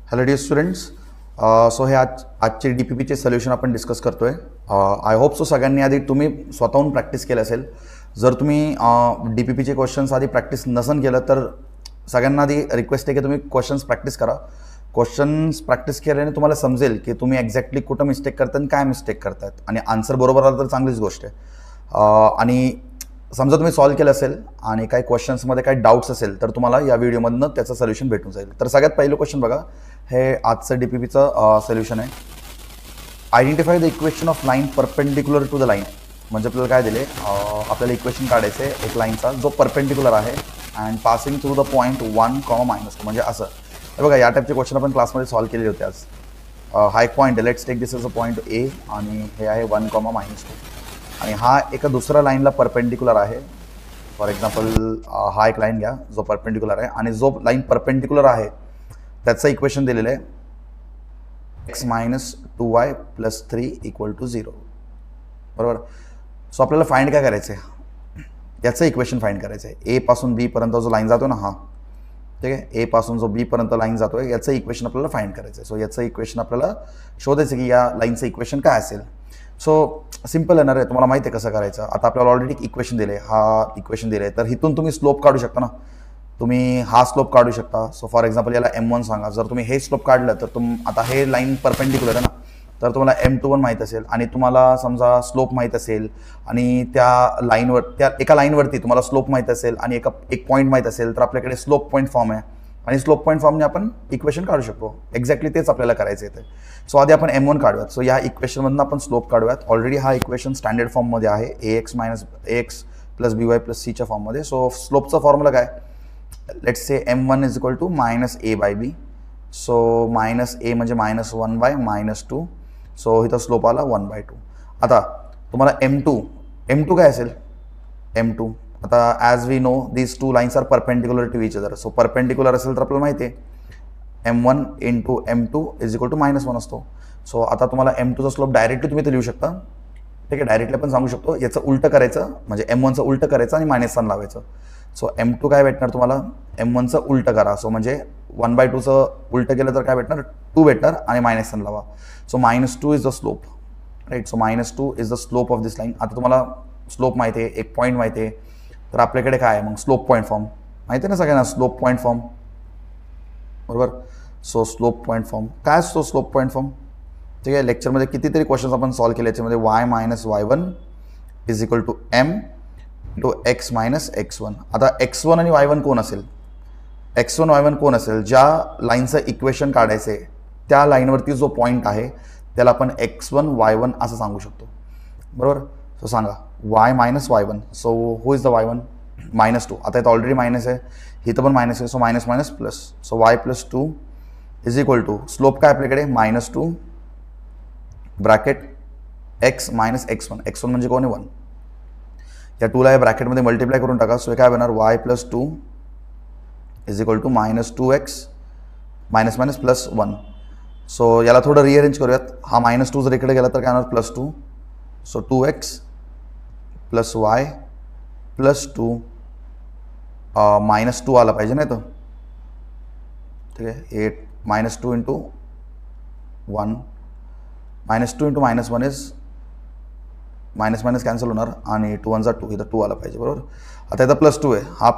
Hello dear students. So हे आजचे DPPचे solution आपण डिस्कस करतोय. आय होप सो सगळ्यांनी आधी तुम्ही स्वतःहून प्रॅक्टिस केलं असेल. जर तुम्ही DPPचे क्वेश्चन्स आधी प्रॅक्टिस नसन केलं तर सगळ्यांना आधी रिक्वेस्ट आहे की तुम्ही क्वेश्चन्स प्रॅक्टिस करा. क्वेश्चन्स प्रॅक्टिस केल्याने तुम्हाला समजेल की तुम्ही एक्झॅक्टली कुठं मिस्टेक करता आणि काय मिस्टेक करतात, आणि आन्सर बरोबर आलं तर चांगलीच गोष्ट आहे. आणि समजा तुम्ही सॉल्व्ह केलं असेल आणि काही क्वेश्चन्समध्ये काही डाऊट्स असेल तर तुम्हाला या व्हिडिओमधनं त्याचं सोल्युशन भेटून जाईल. तर सगळ्यात पहिलं क्वेश्चन बघा, हे आजचं DPPचं सोल्युशन आहे. Identify the equation of line perpendicular to the line. म्हणजे आपल्याला काय दिले, आपल्याला इक्वेशन काढायचं आहे एक लाईनचा जो परपेंडिक्युलर आहे and passing through the point 1, -2. म्हणजे असं हे बघा, या टाईपचे क्वेश्चन आपण क्लासमध्ये सॉल्व्ह केलेले होते आज. हा एक पॉईंट आहे, let's take this is a point A आणि हे आहे 1, -2. आणि हा एका दुसऱ्या लाईनला परपेंडिक्युलर आहे. फॉर एक्झाम्पल हा एक लाईन घ्या जो परपेंडिक्युलर आहे, आणि जो लाईन परपेंडिक्युलर आहे त्याचं इक्वेशन दिलेलं आहे x - 2y + 3 = 0. बरोबर. सो आपल्याला फाइंड काय करायचं आहे, याचं इक्वेशन फाइंड करायचं आहे. A पासून B पर्यंत जो लाईन जातो ना, हा ठीक आहे, A पासून जो B पर्यंत लाईन जातो आहे याचं इक्वेशन आपल्याला फाइंड करायचं आहे. सो याचं इक्वेशन आपल्याला शोधायचं की या लाईनचं इक्वेशन काय असेल. सो सिंपल येणार आहे, तुम्हाला माहिती आहे कसं करायचं. आता आपल्याला ऑलरेडी इक्वेशन दिले, हा इक्वेशन दिले, तर इथून तुम्ही स्लोप काढू शकता ना. तुम्ही हा स्लोप काढू शकता. सो फॉर एक्झाम्पल याला M1 सांगा. जर तुम्ही हे स्लोप काढलं तर आता हे लाईन परपेंडिक्युलर आहे ना, तर तुम्हाला M21 माहीत असेल आणि तुम्हाला समजा स्लोप माहीत असेल आणि त्या लाईनवर त्या एका लाईनवरती तुम्हाला स्लोप माहीत असेल आणि एक पॉईंट माहीत असेल तर आपल्याकडे स्लोप पॉईंट फॉर्म आहे आणि स्लोप पॉईंट फॉर्मने आपण इक्वेशन काढू शकतो. एक्झॅक्टली तेच आपल्याला करायचं आहे. सो आधी आपण M1 काढूयात. सो या इक्वेशनमधून आपण स्लोप काढूयात. ऑलरेडी हा इक्वेशन स्टँडर्ड फॉर्ममध्ये आहे, ax + by + c च्या फॉर्ममध्ये. सो स्लोपचा फॉर्म्युला काय, let's say M1 = -a/b. So -a म्हणजे -1/-2. सो इथं स्लोप आला 1/2. आता तुम्हाला M2 काय असेल, M2 आता as we know these two lines are perpendicular to each other. So perpendicular असेल तर आपल्याला माहिती आहे M1 × M2 = -1 असतो. सो आता तुम्हाला M2चा स्लोप डायरेक्टली तुम्ही ते लिहू शकता. ठीक आहे, डायरेक्टली आपण सांगू शकतो. याचं उलटं करायचं म्हणजे M1चं उलटं करायचं आणि -1 लावायचं. सो M2 काय भेटणार तुम्हाला, M1चं उलटं करा. सो म्हणजे 1/2चं उलटं केलं तर काय भेटणार, 2 भेटणार आणि -1 लावा. So -2 is the slope, right. So -2 is the slope of this line. आता तुम्हाला स्लोप माहिती आहे, एक पॉईंट माहिती आहे, तर आपल्याकडे काय आहे मग, स्लोप पॉईंट फॉर्म माहिती आहे ना सगळ्यांना, स्लोप पॉईंट फॉर्म. बरोबर. सो स्लोप पॉईंट फॉर्म काय असतो, स्लोप पॉईंट फॉर्म. ठीक आहे, लेक्चरमध्ये कितीतरी क्वेश्चन्स आपण सॉल्व्ह केले. याच्यामध्ये y - y1 = m × x - x1. आता x1 आणि y1 कोण असेल, x1 y1 कोण असेल, ज्या लाईनचं इक्वेशन काढायचं आहे त्या लाईनवरती जो पॉईंट आहे त्याला आपण x1 y1 असं सांगू शकतो. बरोबर. सो सांगा y - y1. So who is the y1, -2. आता इथं ऑलरेडी मायनस आहे, इथं पण मायनस आहे. So minus plus. So y + 2 = slope काय आपल्याकडे -2 ब्रॅकेट x - x1. x1 म्हणजे कोण आहे, 1. या 2ला या ब्रॅकेटमध्ये मल्टिप्लाय करून टाका. सो हे काय बनणार, y + 2 = -2x - +1. सो याला थोडं रिअरेंज करूयात. हा -2 जर इकडे गेला तर काय होणार, +2. सो 2x + y + 2 -2 आला पाहिजे नाही तर. ठीक आहे, 8 -2 × 1 -2 × -1 इज -, कॅन्सल होणार आणि 2 × 2 इथं 2 आला पाहिजे. बरोबर. आता इथं +2 आहे, हा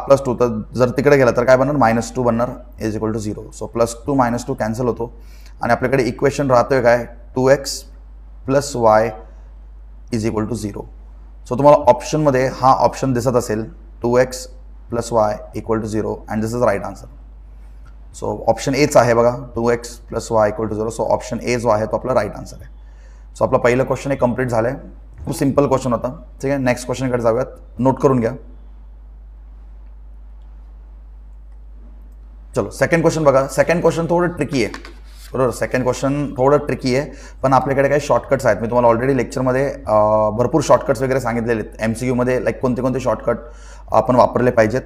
+2 तर जर तिकडे गेला तर काय बनणार, -2 बनणार = 0. सो +2 -2 कॅन्सल होतो आणि आपल्याकडे इक्वेशन राहतोय काय, 2x + y = 0. सो तुम्हाला ऑप्शनमध्ये हा ऑप्शन दिसत असेल, 2x + y = 0 and this is right answer. So option H आहे बघा, 2x + y = 0. सो ऑप्शन ए जो आहे तो आपला राईट आन्सर आहे. सो आपला पहिलं क्वेश्चन हे कंप्लीट झालं आहे. खूप सिम्पल क्वेश्चन होता. ठीक आहे, नेक्स्ट क्वेश्चनकडे जाऊयात. नोट करून घ्या. चलो सेकंड क्वेश्चन बघा. सेकंड क्वेश्चन थोडं ट्रिकी आहे. बरोबर. सेकंड क्वेश्चन थोडं ट्रिकी आहे, पण आपल्याकडे काही शॉर्टकट्स आहेत. मी तुम्हाला ऑलरेडी लेक्चरमध्ये भरपूर शॉर्टकट्स वगैरे सांगितलेले आहेत. MCQमध्ये लाईक कोणते कोणते आपण वापरले पाहिजेत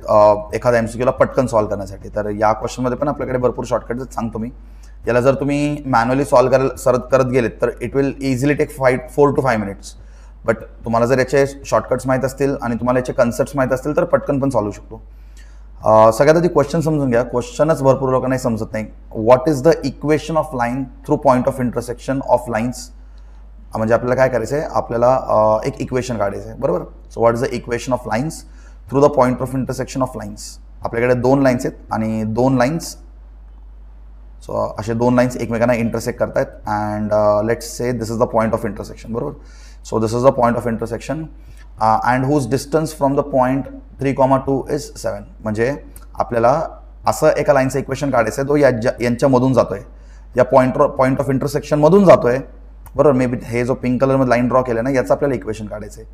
एखाद्या MCQला पटकन सॉल्व्ह करण्यासाठी. तर या क्वेश्चनमध्ये पण आपल्याकडे भरपूर शॉर्टकट्स सांगतो मी. याला जर तुम्ही मॅन्युअली सॉल्व्ह करत गेलेत तर it will easily take 4 to 5 minutes. But तुम्हाला जर याचे शॉर्टकट्स माहीत असतील आणि तुम्हाला याचे कन्सेप्ट्स माहीत असतील तर पटकन पण सॉल्व्ह शकतो. सगळ्यात आधी क्वेश्चन समजून घ्या. क्वेश्चनच भरपूर लोकांना समजत नाही. What is the equation of line through point of intersection of lines. म्हणजे आपल्याला काय करायचं आहे, आपल्याला एक इक्वेशन काढायचं आहे, बरोबर. So what is the equation of lines through the point of intersection of lines. आपल्याकडे दोन लाईन्स आहेत आणि दोन लाईन्स, सो असे दोन लाईन्स एकमेकांना इंटरसेक्ट करतायत and let's say this is the point of intersection, बरोबर. So this is the point of intersection and whose distance from the point 3,2 is 7. म्हणजे आपल्याला असं एका लाईनचं इक्वेशन काढायचं आहे, तो यांच्यामधून जातोय, या पॉईंट ऑफ इंटरसेक्शनमधून जातोय, बरोबर. मे बी हे जो पिंक कलरमध्ये लाईन ड्रॉ केलं ना, याचं आपल्याला इक्वेशन काढायचं आहे,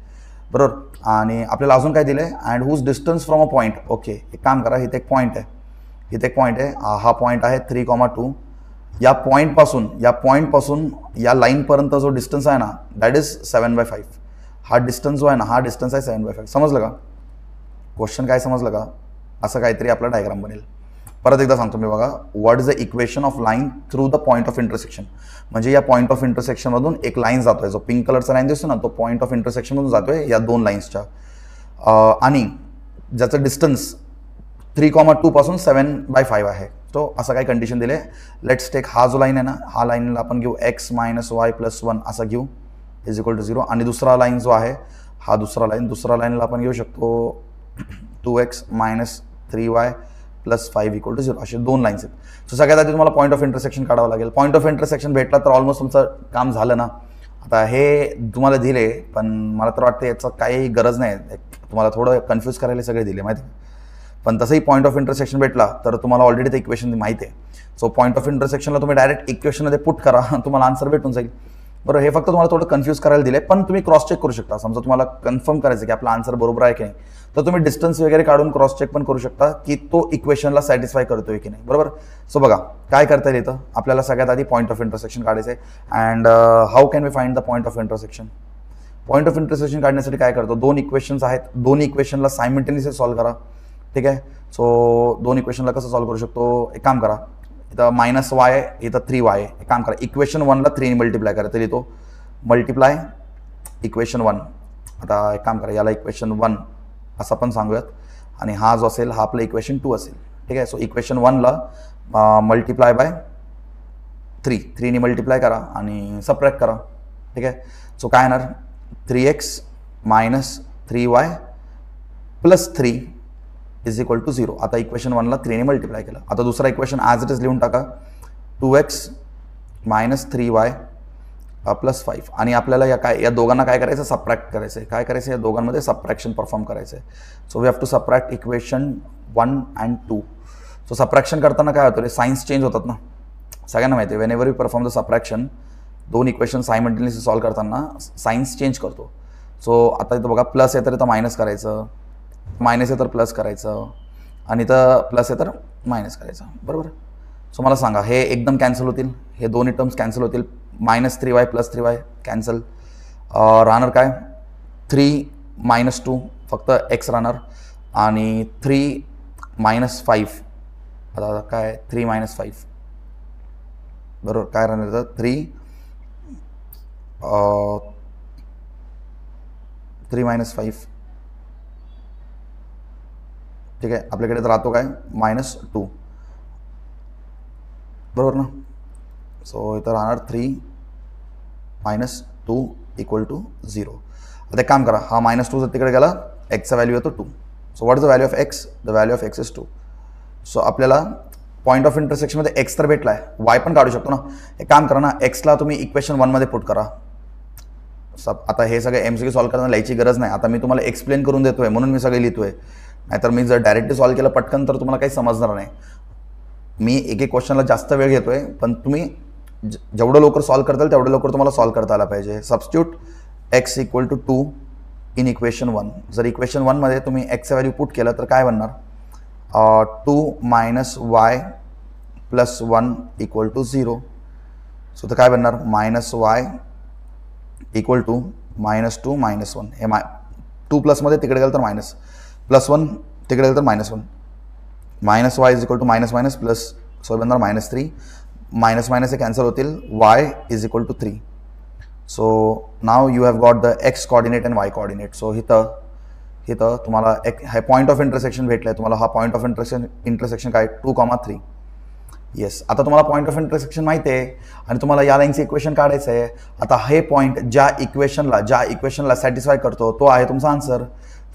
बरोबर. आणि आपल्याला अजून काय दिलं आहे, and whose distance from a point. Okay, एक काम करा, इथे एक पॉईंट आहे, इथे एक पॉईंट आहे, हा पॉईंट आहे 3,2. या पॉईंटपासून या लाईनपर्यंत जो डिस्टन्स आहे ना, दॅट इज 7/5. हा डिस्टन्स जो आहे ना, हा डिस्टन्स आहे 7/5. समजलं का क्वेश्चन, काय समजलं का. असं काहीतरी आपला डायग्राम बनेल. परत एकदा सांगतो मी बघा. What is the equation of line through the point of intersection. म्हणजे या पॉईंट ऑफ इंटरसेक्शनमधून एक लाईन जातोय, जो पिंक कलरचा लाईन दिसतो ना, तो पॉईंट ऑफ इंटरसेक्शनमधून जातोय या दोन लाईन्सच्या, आणि ज्याचं डिस्टन्स 3,2 पासून 7/5 आहे. तो असं काही कंडिशन दिले. लेट्स टेक हा जो लाईन आहे ना, हा लाईनला आपण घेऊ x - y + 1 असा घेऊ, इज इक्वल टू 0. आणि दुसरा लाईन जो आहे, हा दुसरा लाईनला आपण घेऊ शकतो 2x - 3y + 5 = 0. असे दोन लाईन्स आहेत. सो सगळ्यात आधी तुम्हाला पॉईंट ऑफ इंटरसेक्शन काढावं लागेल. पॉईंट ऑफ इंटरसेक्शन भेटला तर ऑलमोस्ट तुमचं काम झालं ना. आता हे तुम्हाला दिले, पण मला तर वाटतं याचं काही गरज नाही. तुम्हाला थोडं कन्फ्यूज करायला सगळे दिले माहिती, पण तसंही पॉईंट ऑफ इंटरसेक्शन भेटला तर तुम्हाला ऑलरेडी ते इक्वेशन माहिती आहे. सो पॉईंट ऑफ इंटरसेक्शनला तुम्ही डायरेक्ट इक्वेशनमध्ये पुट करा, तुम्हाला आन्सर भेटून जाईल, बरोबर. हे फक्त तुम्हाला थोडं कन्फ्यूज करायला दिले, पण तुम्ही क्रॉस चेक करू शकता. समजा तुम्हाला कन्फर्म करायचं की आपला आन्सर बरोबर आहे की नाही, तर तुम्ही डिस्टन्स वगैरे काढून क्रॉस चेक पण करू शकता की तो इक्वेशनला सॅटिस्फाय करतोय की नाही, बरोबर. सो बघा काय करता येईल इथं. आपल्याला सगळ्यात आधी पॉईंट ऑफ इंटरसेक्शन काढायचं आहे. And how can we find the point of intersection. Point of intersection काढण्यासाठी काय करतो, दोन इक्वेशन्स आहेत, दोन्ही इक्वेशनला सायमल्टेनियसली सॉल्व्ह करा, ठीक आहे. सो दोन इक्वेशनला कसं सॉल्व्ह करू शकतो, एक काम करा, इथं -y, इथं 3y. एक काम करा, इक्वेशन 1ला 3 मल्टिप्लाय करा, तरी तो मल्टिप्लाय इक्वेशन 1. आता एक काम करा, याला इक्वेशन 1 असं पण सांगूयात, आणि हा जो असेल हा आपलं इक्वेशन 2 असेल, ठीक आहे. सो इक्वेशन 1ला मल्टिप्लाय बाय 3 मल्टिप्लाय करा आणि सबट्रॅक्ट करा, ठीक आहे. सो काय येणार, 3x - 3y + 3 is equal to 0. आता इक्वेशन 1ला 3 मल्टिप्लाय केलं. आता दुसरा इक्वेशन ॲज इट इज लिहून टाका, 2x - 3y + 5. आणि आपल्याला या दोघांना काय करायचं, सबट्रॅक्ट करायचं आहे. काय करायचं, या दोघांमध्ये सबट्रॅक्शन परफॉर्म करायचं आहे. So we have to subtract equation 1 and 2. सो सबट्रॅक्शन करताना काय होतं, सायन्स चेंज होतात ना, सगळ्यांना माहिती आहे. Whenever we perform the subtraction, दोन इक्वेशन सायमल्टेनियसली सॉल्व्ह करताना सायन्स चेंज करतो. सो आता इथं बघा, प्लस आहे तर इथं मायनस करायचं, मायनस आहे तर प्लस करायचं, आणि इथं प्लस आहे तर मायनस करायचं, बरोबर. सो मला सांगा, हे एकदम कॅन्सल होतील, हे दोन्ही टर्म्स कॅन्सल होतील. -3y + 3y कॅन्सल, राहणार काय 3 - 2, फक्त x राहणार, आणि 3 - 5. आता काय 3 - 5, बरोबर. काय राहणार तर 3 - 5, ठीक आहे. आपल्याकडे तर राहतो काय -2, बरोबर ना. सो इथं राहणार 3 - 2 = 0. आता एक काम करा, हा -2 जर तिकडे गेला, एक्सचा व्हॅल्यू येतो 2. So what is the value of x, the value of x is 2. So आपल्याला पॉईंट ऑफ इंटरसेक्शनमध्ये एक्स तर भेटला आहे, वाय पण काढू शकतो ना. एक काम करा ना, एक्सला तुम्ही इक्वेशन 1मध्ये पुट करा. आता हे सगळे MCQ सॉल्व्ह करताना लिहायची गरज नाही. आता मी तुम्हाला एक्सप्लेन करून देतोय म्हणून मी सगळे लिहितोय, नाहीतर मी जर डायरेक्टली सॉल्व्ह केलं पटकन तर तुम्हाला काही समजणार नाही. मी एक क्वेश्चनला जास्त वेळ घेतोय, पण तुम्ही जेवढं लवकर सॉल्व्ह करताल तेवढं लवकर तुम्हाला सॉल्व्ह करता आला पाहिजे. Substitute x = 2 in equation 1. जर इक्वेशन 1मध्ये तुम्ही एक्सचं व्हॅल्यू पुट केलं तर काय बनणार, 2 - y + 1 = 0. सो तर काय बनणार, -y = -2 - 1. हे 2 प्लसमध्ये तिकडे गेलं तर मायनस, +1 तिकडे गेलं तर -1. -y = -, प्लस, सो बनणार -3. मायनस हे कॅन्सल होतील, y = 3. So now you have got the x coordinate and y coordinate. So इथं इथं तुम्हाला एक हे पॉईंट ऑफ इंटरसेक्शन भेटलं आहे तुम्हाला. हा पॉईंट ऑफ इंटरसेक्शन काय 2,3. येस, आता तुम्हाला पॉईंट ऑफ इंटरसेक्शन माहिती आहे आणि तुम्हाला या लाईनचं इक्वेशन काढायचं आहे. आता हे पॉईंट ज्या इक्वेशनला सॅटिस्फाय करतो तो आहे तुमचा आन्सर.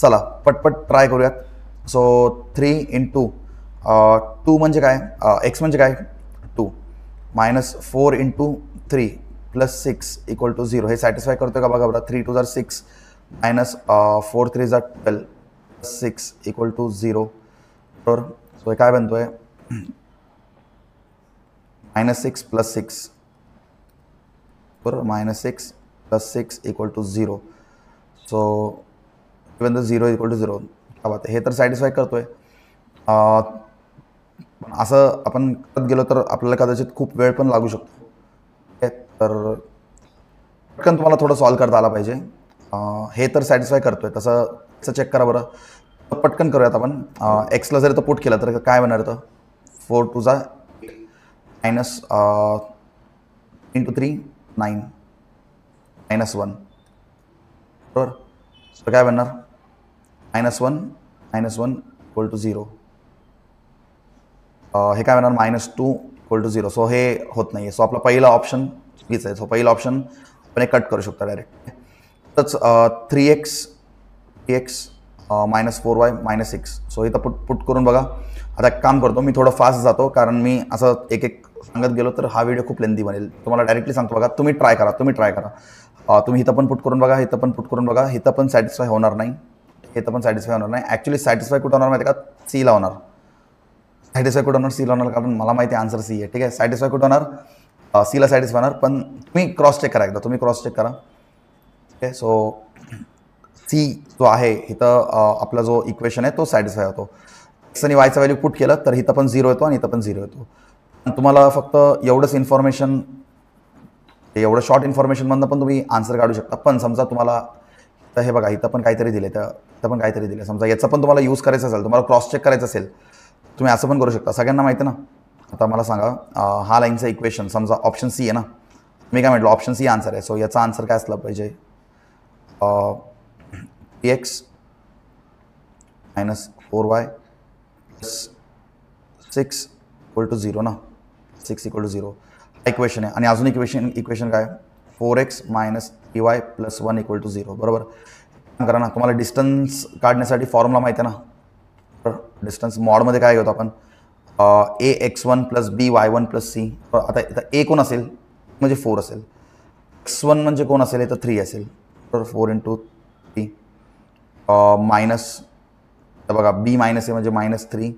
चला पटपट ट्राय करूयात. सो 3 × 2 म्हणजे काय, एक्स म्हणजे काय 2 -4 × 3 + 6 = 0. हे सॅटिस्फाय करतो का बघा बरं. 3 × 2 = 6 -4 × 3 = 12 6 = 0. बरोबर. सो हे काय बनतोय -6 + 6 बरोबर. -6 + 6 = 0. So even the 0 = 0. काय बात आहे, हे तर सॅटिस्फाय करतोय. असं आपण करत गेलो तर आपल्याला कदाचित खूप वेळ पण लागू शकतो. तर पटकन तुम्हाला थोडं सॉल्व्ह करता आला पाहिजे. हे तर सॅटिस्फाय करतोय तसं चेक करा बरं. पटकन करूयात आपण. एक्सला जर तर पुट केलं तर काय बनणार तर 4 × 2 = 8 × 3 9 -1 बरोबर. सो काय बनणार -1 = 0. हे काय बनणार -2 = 0. सो हे होत नाही आहे. सो आपला पहिला ऑप्शन चुकीचं आहे. सो पहिला ऑप्शन आपण कट करू शकतो डायरेक्ट. तच 3x -4y -6. सो इथं पुट करून बघा. आता एक काम करतो मी, थोडं फास्ट जातो कारण मी असं एक सांगत गेलो तर हा व्हिडिओ खूप लेंदी बनेल. तुम्हाला डायरेक्टली सांगतो बघा. तुम्ही ट्राय करा. तुम्ही इथं पण पुट करून बघा, इथं पण पुट करून बघा. इथं पण सॅटिस्फाय होणार नाही, इथं पण सॅटिस्फाय होणार नाही. ॲक्च्युली सॅटिस्फाय कुठं होणार माहिती आहे का, सीला होणार. सॅटिस्फाय कुठं होणार, सीला होणार. कारण मला माहिती आहे आन्सर सी आहे. ठीक आहे, सॅटिस्फाय कुठं होणार, सीला सॅटिस्फाय होणार. पण तुम्ही क्रॉस चेक करा एकदा, तुम्ही क्रॉस चेक करा. ठीक आहे. सो सी जो आहे इथं आपला जो इक्वेशन आहे तो सॅटिस्फाय होतो. एक्स आणि वायचा व्हॅल्यू पुट केलं तर इथं पण 0 येतो आणि इथं पण 0 येतो. तुम्हाला फक्त एवढंच इन्फॉर्मेशन, एवढं शॉर्ट इन्फॉर्मेशनमधनं पण तुम्ही आन्सर काढू शकता. पण समजा तुम्हाला तर हे बघा इथं पण काहीतरी दिले, तर इथं पण काहीतरी दिले. समजा याचा पण तुम्हाला यूज करायचं असेल, तुम्हाला क्रॉस चेक करायचं असेल, तुम्ही असं पण करू शकता. सगळ्यांना माहिती आहे ना. आता मला सांगा, हा लाईनचं इक्वेशन समजा ऑप्शन सी आहे ना. मी काय म्हटलं ऑप्शन सी आन्सर आहे. सो याचा आन्सर काय असला पाहिजे, x -4y + 6 = 0 ना. 6 = 0 इक्वेशन आहे. आणि अजून इक्वेशन काय 4x - 3y + 1 = 0 बरोबर. करा ना. तुम्हाला डिस्टन्स काढण्यासाठी फॉर्म्युला माहिती आहे ना. डिस्टन्स मॉडमध्ये काय घेतो आपण, ax1 + by1 + c. आता इथं a कोण असेल म्हणजे 4 असेल, x1 म्हणजे कोण असेल इथं 3 असेल बरोबर. 4 × 3 मायनस, तर बघा b - a म्हणजे -3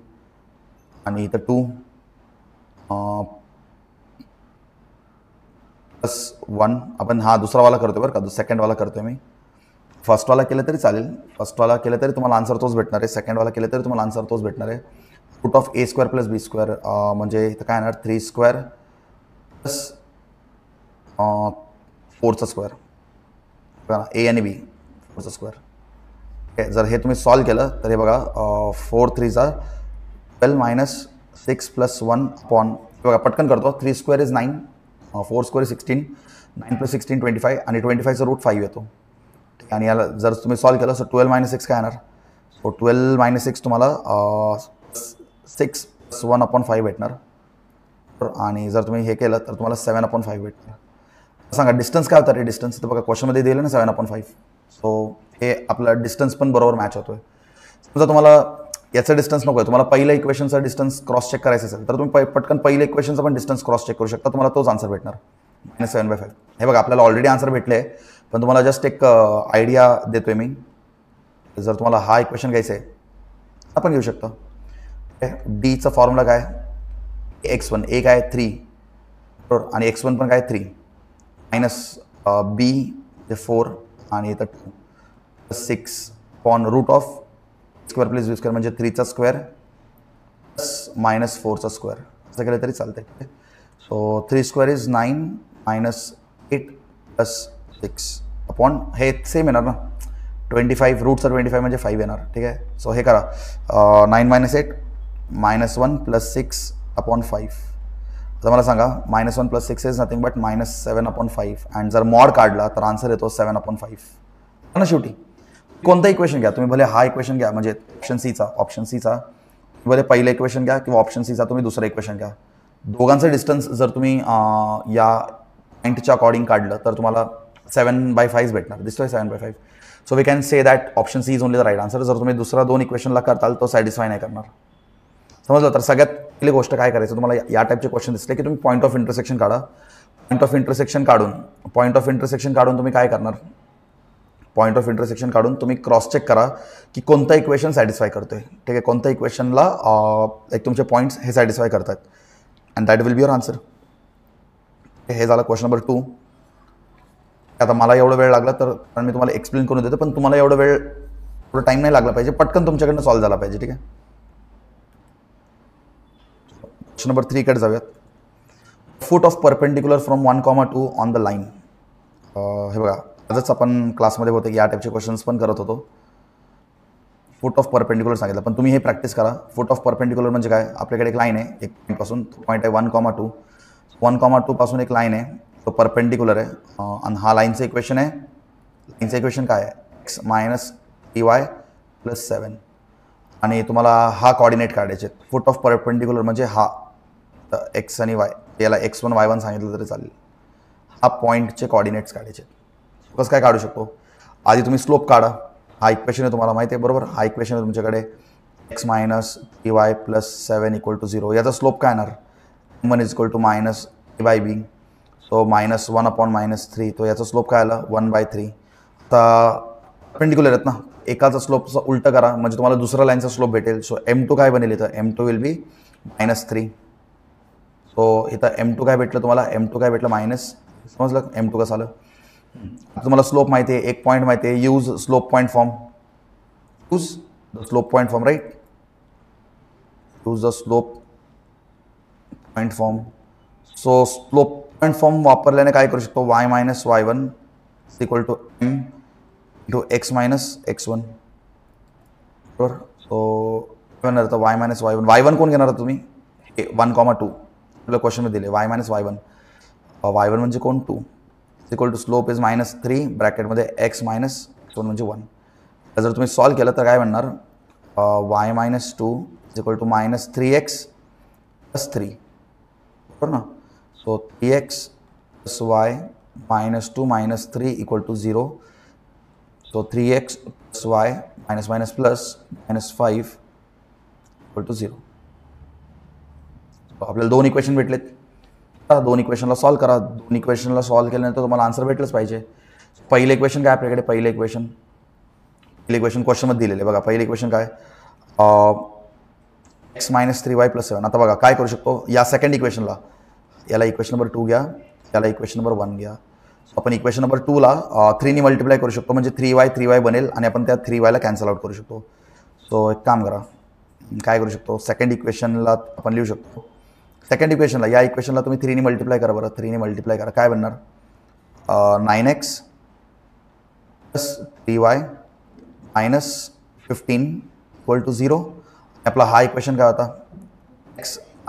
आणि इथं 2 +1. आपण हा दुसरावाला करतोय बरं का, सेकंडवाला करतोय मी. फर्स्टवाला केलं तरी चालेल, फर्स्टवाला केलं तरी तुम्हाला आन्सर तोच भेटणार आहे. सेकंडवाला केलं तरी तुम्हाला आन्सर तोच भेटणार आहे. √(a² + b²) म्हणजे इथं काय येणार 3² + 4² a आणि b 4². जर हे तुम्ही सॉल्व केलं तर हे बघा 4 × 3 = 12 -6 + 1 अपॉन, बघा पटकन करतो. 3² = 9, 4² = 16, 9 + 16 25 आणि 25चा √5 येतो. आणि याला जर तुम्ही सॉल्व केलं तर 12 - 6 काय येणार. सो 12 - 6 तुम्हाला 6 + 1/5 भेटणार. आणि जर तुम्ही हे केलं तर तुम्हाला 7/5 भेटणार. सांगा डिस्टन्स काय होतं रे. डिस्टन्स तर बघा क्वेश्चनमध्ये दिलं ना 7/5. सो हे आपला डिस्टन्स पण बरोबर मॅच होतोय. समजा तुम्हाला याचा डिस्टन्स नको आहे, तुम्हाला पहिल्या इक्वेशनचा डिस्टन्स क्रॉस चेक करायचं असेल तर तुम्ही पटकन पहिल्या इक्वेशनचा पण डिस्टन्स क्रॉस चेक करू शकता. तुम्हाला तोच आन्सर भेटणार -7/5. हे बघा आपल्याला ऑलरेडी आन्सर भेटले आहे, पण तुम्हाला जस्ट एक आयडिया देतोय मी. जर तुम्हाला हा इक्वेशन घ्यायचं आहे आपण घेऊ शकता. डीचा फॉर्म्युला काय, x1 a काय 3 बरोबर आणि x1 पण काय 3 -b ते 4 आणि इथं 2 6 अपॉन √(2 + b² म्हणजे 3चा स्क्वेअर -4चा असं केलं तरी चालतंय. सो 3² = 9 -8 + 6 अपॉन हे सेम येणार ना 25, √25 म्हणजे 5 येणार. ठीक आहे. सो हे करा 9 - 8 -1 + 6/5. आता मला सांगा -1 + 6 इज नथिंग बट -7/5 अँड जर मॉड काढला तर आन्सर येतो 7/5 ना शेवटी. कोणता इक्वेशन घ्या तुम्ही, भले हा इक्वेशन घ्या म्हणजे ऑप्शन सीचा भले पहिलं इक्वेशन घ्या किंवा ऑप्शन सीचा तुम्ही दुसरं इक्वेशन घ्या, दोघांचं डिस्टन्स जर तुम्ही या पॉईंटच्या अकॉर्डिंग काढलं तर तुम्हाला 7/5 भेटणार. दिसतोय 7/5. So we can say that option C is only the right answer. जर तुम्ही दुसरा 2 इक्वेशनला करताल तो सॅटिस्फाय नाही करणार. समजलं. तर सगळ्यात पहिली गोष्ट काय करायचं, तुम्हाला या टाईपचे क्वेश्चन दिसले की तुम्ही पॉईंट ऑफ इंटरसेक्शन काढा. पॉईंट ऑफ इंटरसेक्शन काढून तुम्ही काय करणार, पॉईंट ऑफ इंटरसेक्शन काढून तुम्ही क्रॉस चेक करा की कोणता इक्वेशन सॅटिस्फाय करतोय. ठीक आहे, कोणत्या इक्वेशनला एक तुमचे पॉईंट्स हे सॅटिस्फाय करतात and that will be your answer. हे झालं क्वेश्चन नंबर 2. आता मला एवढा वेळ लागला तर कारण मी तुम्हाला एक्सप्लेन करून देतो, पण तुम्हाला एवढा टाईम नाही लागला पाहिजे, पटकन तुमच्याकडनं सॉल्व्ह झाला पाहिजे. ठीक आहे, क्वेश्चन नंबर 3 कडे जाऊयात. फूट of perpendicular from 1,2 on the line. हे बघा, आजच आपण क्लासमध्ये होते की या टाईपचे क्वेश्चन्स पण करत होतो. फूट ऑफ परपेंडिक्युलर सांगितलं, पण तुम्ही हे प्रॅक्टिस करा. फूट ऑफ परपेंडिक्युलर म्हणजे काय, आपल्याकडे एक लाईन आहे, एक पॉईंटपासून पॉईंट आहे 1,2. 1,2 पासून एक लाईन आहे, तो परपेंडिक्युलर आहे आणि हा लाईनचं इक्वेशन आहे. लाईनचं इक्वेशन काय आहे, x - 3y + 7 आणि तुम्हाला हा कॉर्डिनेट काढायचे. फूट ऑफ परपेंडिक्युलर म्हणजे हा x आणि y, याला x1 y1 सांगितलं तरी चालेल. हा पॉईंटचे कॉर्डिनेट्स काढायचे. कसं काय काढू शकतो, आधी तुम्ही स्लोप काढा. हा इक्वेशन आहे तुम्हाला माहिती आहे बरोबर, हा इक्वेशन आहे तुमच्याकडे x - 3y + 7 = 0. याचा स्लोप काय येणार, m1 = -a/b. सो -1/- 3. तो याचा स्लोप काय आला 1/3. आता परपेंडिक्युलर आहेत ना, एकाचा स्लोपचं उलटं करा म्हणजे तुम्हाला दुसऱ्या लाईनचा स्लोप भेटेल. सो m2 काय बनेल इथं, m2 विल बी -3. सो इथं m2 काय भेटलं तुम्हाला, m2 काय भेटलं मायनस. समजलं m2 कसं आलं. तुम्हाला स्लोप माहिती आहे, एक पॉईंट माहिती आहे, use slope point form. Use the slope point form, right. Use the slope point form. So slope point form वापरल्याने काय करू शकतो, y - y1 = m × x - x1. बरोबर. सो घेणार तर y - y1. y1 कोण घेणार तुम्ही, 1,2 आपल्या क्वेश्चनमध्ये दिले. y - y1, y1 म्हणजे कोण 2 = स्लोप इज -3 ब्रॅकेटमध्ये x - x1 म्हणजे 1. जर तुम्ही सॉल्व्ह केलं तर काय म्हणणार, y - 2 = -3x + 3. बरोबर ना. So 3x + y - 2 - 3 = 0. So 3x + y - -5 = 0. आपल्याला 2 इक्वेशन भेटलेत. 2 इक्वेशनला सॉल्व्ह करा. 2 इक्वेशनला सॉल्व्ह केल्यानंतर तुम्हाला आन्सर भेटलंच पाहिजे. पहिलं इक्वेशन काय आपल्याकडे, पहिलं इक्वेशन क्वेश्चनमध्ये दिलेलं आहे बघा. पहिलं इक्वेशन काय, x - 3y + 7. आता बघा काय करू शकतो, या सेकंड इक्वेशनला, याला इक्वेशन नंबर 2 घ्या, याला इक्वेशन नंबर 1 घ्या. आपण इक्वेशन नंबर 2ला 3 ने मल्टिप्लाय करू शकतो म्हणजे 3y बनेल आणि आपण त्या 3yला कॅन्सल आउट करू शकतो. सो एक काम करा, काय करू शकतो, सेकंड इक्वेशनला आपण लिहू शकतो. सेकंड इक्वेशनला, या इक्वेशनला तुम्ही 3 ने मल्टिप्लाय करा बरं. 3 ने मल्टिप्लाय करा, काय बनणार, 9x + 3y - 15 = 0. आपला हा इक्वेशन काय होता, x -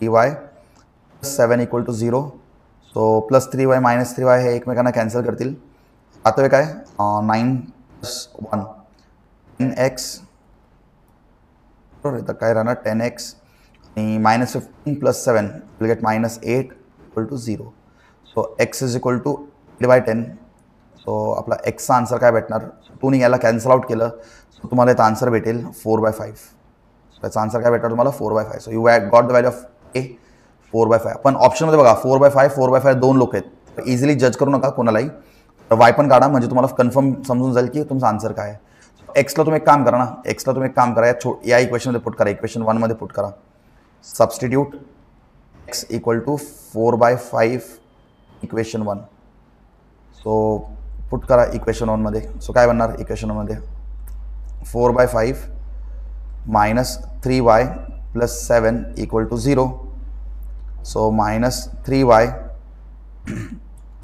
3y + 7 = 0. So +3y - 3y हे एकमेकांना कॅन्सल करतील. आता हे काय, 9 + 1 10x. बरोबर. तर काय राहणार 10x आणि -15 + 7 will get -8 = 0. So x = 8/10. So आपला एक्सचा आन्सर काय भेटणार, 2 ने याला कॅन्सल आउट केलं सो तुम्हाला याचा आन्सर भेटेल 4/5. त्याचा आन्सर काय भेटणार तुम्हाला 4/5. So you got the value of a 4/5. पण ऑप्शनमध्ये बघा 4/5 2 लोक आहेत, इझिली जज करू नका कोणालाही. वाय पण काढा म्हणजे तुम्हाला कन्फर्म समजून जाईल की तुमचा आन्सर काय आहे. एक्सला तुम्ही एक काम करा ना, या इक्वेशनमध्ये पुट करा, इक्वेशन 1 मध्ये पुट करा. Substitute x = 4/5 equation 1. So put करा इक्वेशन 1 मध्ये. सो काय बनणार इक्वेशन 1 मध्ये, 4/5 - 3y + 7 = 0. सो -3y =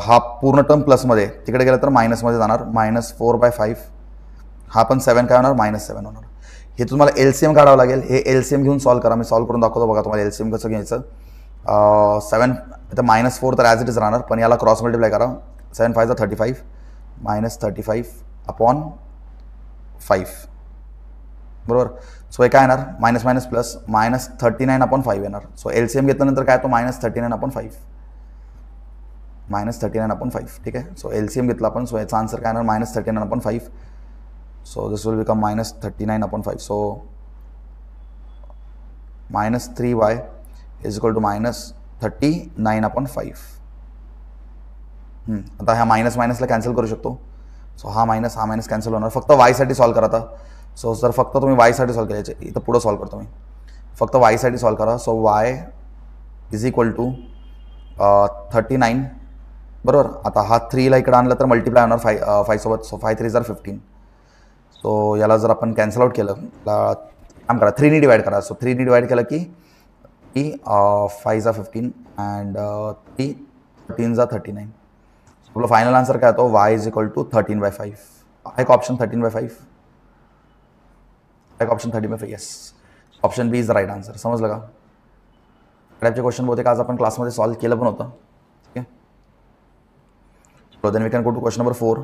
हा पूर्ण टर्म प्लसमध्ये, तिकडे गेला तर मायनसमध्ये जाणार, -4/5. हा पण 7 काय होणार, -7 होणार. हे तुम्हाला LCM काढावं लागेल. हे LCM घेऊन सॉल्व्ह करा. मी सॉल्व्ह करून दाखवतो बघा तुम्हाला LCM कसं घ्यायचं. 7 इथं -4 तर ॲज इट इज राहणार, पण याला क्रॉस मल्टिप्लाय करा. 7 5 35 मायनस 35 अपॉन 5 बरोबर. सो हे काय येणार minus minus plus minus 39 upon 5 येणार. सो LCM घेतल्यानंतर काय तो मायनस 39 अपॉन 5 मायनस 39 अपॉन 5. ठीक आहे. सो LCM घेतला आपण. सो याचा आन्सर काय येणार minus 39 upon 5. So this will become minus 39 upon 5. So minus 3y is equal to minus 39 upon 5. आता ह्या मायनस मायनसला कॅन्सल करू शकतो. सो हा मायनस कॅन्सल होणार. फक्त वायसाठी सॉल्व करा आता. सो जर फक्त तुम्ही वायसाठी सॉल्व करायचे इथं पुढं सॉल्व करतो मी. फक्त वायसाठी सॉल्व करा. So y is equal to 39 बरोबर. आता हा 3ला इकडे आणलं तर मल्टिप्लाय होणार 5 सोबत. सो 5 3 जार 15. सो याला जर आपण कॅन्सल आउट केलं काम करा 3ने डिवाइड करा. सो 3ने डिवाइड केलं की 5 जा 15 अँड 13 जा 39. आपला फायनल आन्सर काय होतो y इज इक्वल टू 13/5. एक ऑप्शन 13/5 एक option 13/5. Yes option B is the right answer. समजलं का. टाईपचे क्वेश्चन बहुतेक आज आपण क्लासमध्ये सॉल्व केलं पण होतं. ठीक आहे. So then we can go to question number 4.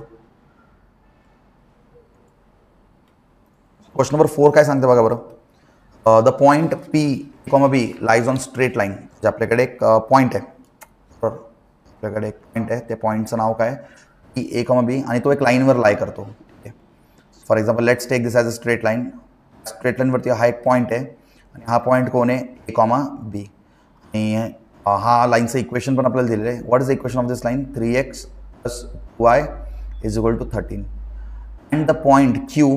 Question number 4 काय सांगते बघा बरं. The point P, B lies on straight line. जे आपल्याकडे एक पॉईंट आहे बरोबर. आपल्याकडे एक पॉईंट आहे. त्या पॉईंटचं नाव काय P, A, B आणि तो एक लाईनवर लाय करतो. For example let's take this as a straight line. Straight लाईनवरती हा एक पॉईंट आहे आणि हा पॉईंट कोण आहे A, B आणि हा लाईनचं इक्वेशन पण आपल्याला दिलेलं आहे. What is the equation of this line 3x plus y is equal to 13 and the point Q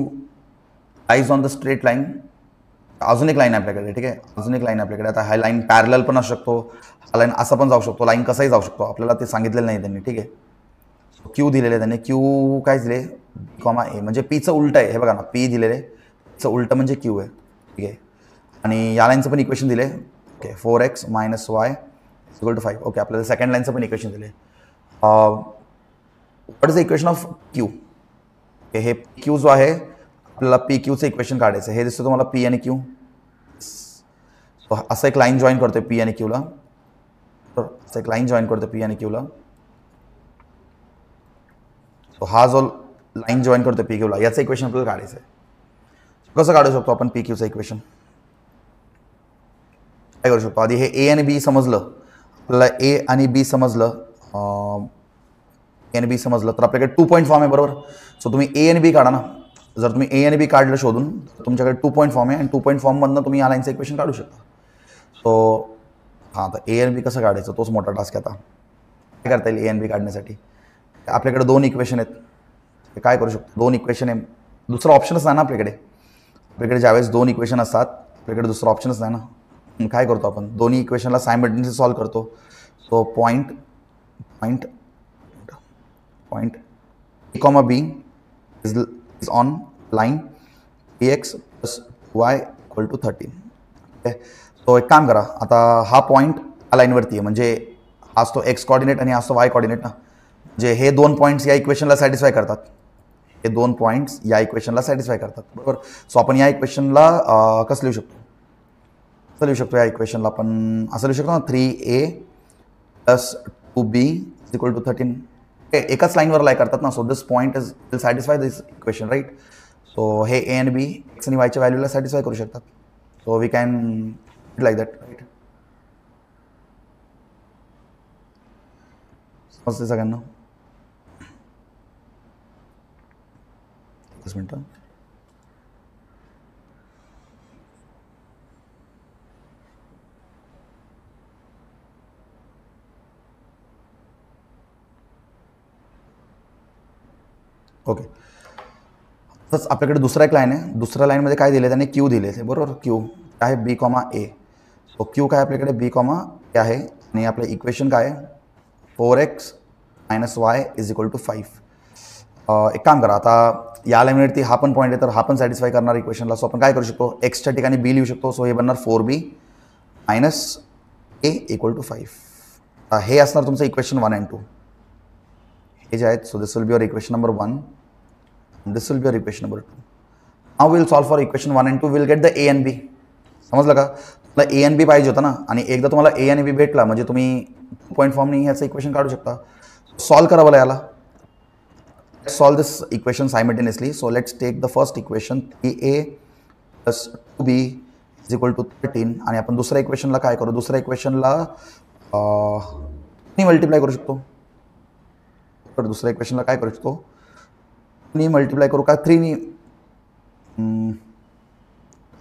lies on the straight line. अजून एक लाईन आहे आपल्याकडे. ठीक आहे. अजून एक लाईन आहे आपल्याकडे. आता हा लाईन पॅरलल पण असू शकतो. हा लाईन असा पण जाऊ शकतो. लाईन कसाही जाऊ शकतो. आपल्याला ते सांगितलेलं नाही त्यांनी. ठीक आहे. Q दिलेले त्यांनी. Q काय दिले A म्हणजे Pचं उलट आहे. हे बघा ना P दिलेले चं उलट म्हणजे Q आहे. ठीक आहे. आणि या लाईनचं पण इक्वेशन दिले. Okay 4x minus y equal to 5. Okay आपल्याला सेकंड लाईनचं पण इक्वेशन दिले. What is the equation of Q. हे Q जो आहे आपल्याला PQचं इक्वेशन काढायचं. हे दिसतं तुम्हाला P आणि Q. असं एक लाईन जॉईन करतोय P आणि Qला. असं एक लाईन जॉईन करतोय P आणि Qला. हा जो लाईन जॉईन करतोय P Qला याचं इक्वेशन आपल्याला काढायचं आहे. कसं काढू शकतो आपण P Qचं इक्वेशन. काय करू शकतो आधी हे A आणि B समजलं. आपल्याला A आणि B समजलं. A आणि B समजलं तर आपल्याकडे 2 पॉईंट फॉर्म आहे बरोबर. सो तुम्ही A आणि B काढा ना. जर तुम्ही A आणि B काढलं शोधून तर तुमच्याकडे 2 पॉईंट फॉर्म आहे आणि 2 पॉईंट फॉर्ममधनं तुम्ही या लाईनचं इक्वेशन काढू शकता. सो हां आता A आणि B कसं काढायचं तोच मोठा टास्क आहे. आता काय करता येईल A आणि B काढण्यासाठी. आपल्याकडे 2 इक्वेशन आहेत. ते काय करू शकतो 2 इक्वेशन आहे. दुसरा ऑप्शनच नाही ना आपल्याकडे. आपल्याकडे ज्यावेळेस 2 इक्वेशन असतात आपल्याकडे दुसरा ऑप्शनच नाही ना. काय करतो आपण दोन्ही इक्वेशनला सायमल्टेनियसली सॉल्व करतो. So point A, B is on line Ax plus y equal to 13. Okay. So एक काम करा आता हा पॉईंट या लाईनवरती आहे म्हणजे आज तो एक्स कॉर्डिनेट आणि आज तो वाय कॉर्डिनेट ना. म्हणजे हे 2 पॉईंट्स या इक्वेशनला सॅटिस्फाय करतात. हे 2 पॉईंट्स या इक्वेशनला सॅटिस्फाय करतात बरोबर. सो आपण या इक्वेशनला कसं लिहू शकतो. असं लिहू शकतो या इक्वेशनला आपण असं लिहू शकतो ना 3a plus 2b equal to 13. एकाच लाईनवर लाय करतात ना. So this point is will satisfy this equation right. So हे A आणि B एक्स आणि वायच्या व्हॅल्यूला सॅटिस्फाय करू शकतात. So we can like that right. समजते सगळ्यांना. 10 मिनटं. ओके. तसंच आपल्याकडे दुसरा एक लाईन आहे. दुसऱ्या लाईनमध्ये काय दिले त्यांनी Q दिले बरोबर. Q काय आहे B, A. सो Q काय आपल्याकडे B, A आहे आणि आपलं इक्वेशन काय आहे 4x minus y is equal to 5. एक काम करा आता या लाईनवरती हा पण पॉईंट आहे तर हा पण सॅटिस्फाय करणार इक्वेशनला. सो आपण काय करू शकतो एक्सच्या ठिकाणी B लिहू शकतो. सो हे बनणार 4b minus a equal to 5. हे असणार तुमचं इक्वेशन 1 and 2 हे जे आहेत. So this will be your equation number 1 this will be your equation number 2. Now will solve for equation 1 and 2. Will get the A and B. समजलं का. तुम्हाला A and B पाहिजे होतं ना आणि एकदा तुम्हाला A आणि B भेटला म्हणजे तुम्ही 2 पॉईंट फॉर्मनी ह्याचं इक्वेशन काढू शकता. सॉल्व करा मला याला. Solve this equation simultaneously. So let's take the first equation 3a plus 2b is equal to 13 आणि आपण दुसऱ्या इक्वेशनला काय करू, दुसऱ्या इक्वेशनला नी मल्टिप्लाय करू शकतो. तर दुसऱ्या इक्वेशनला काय करू शकतो, नी मल्टिप्लाय करू का 3 नी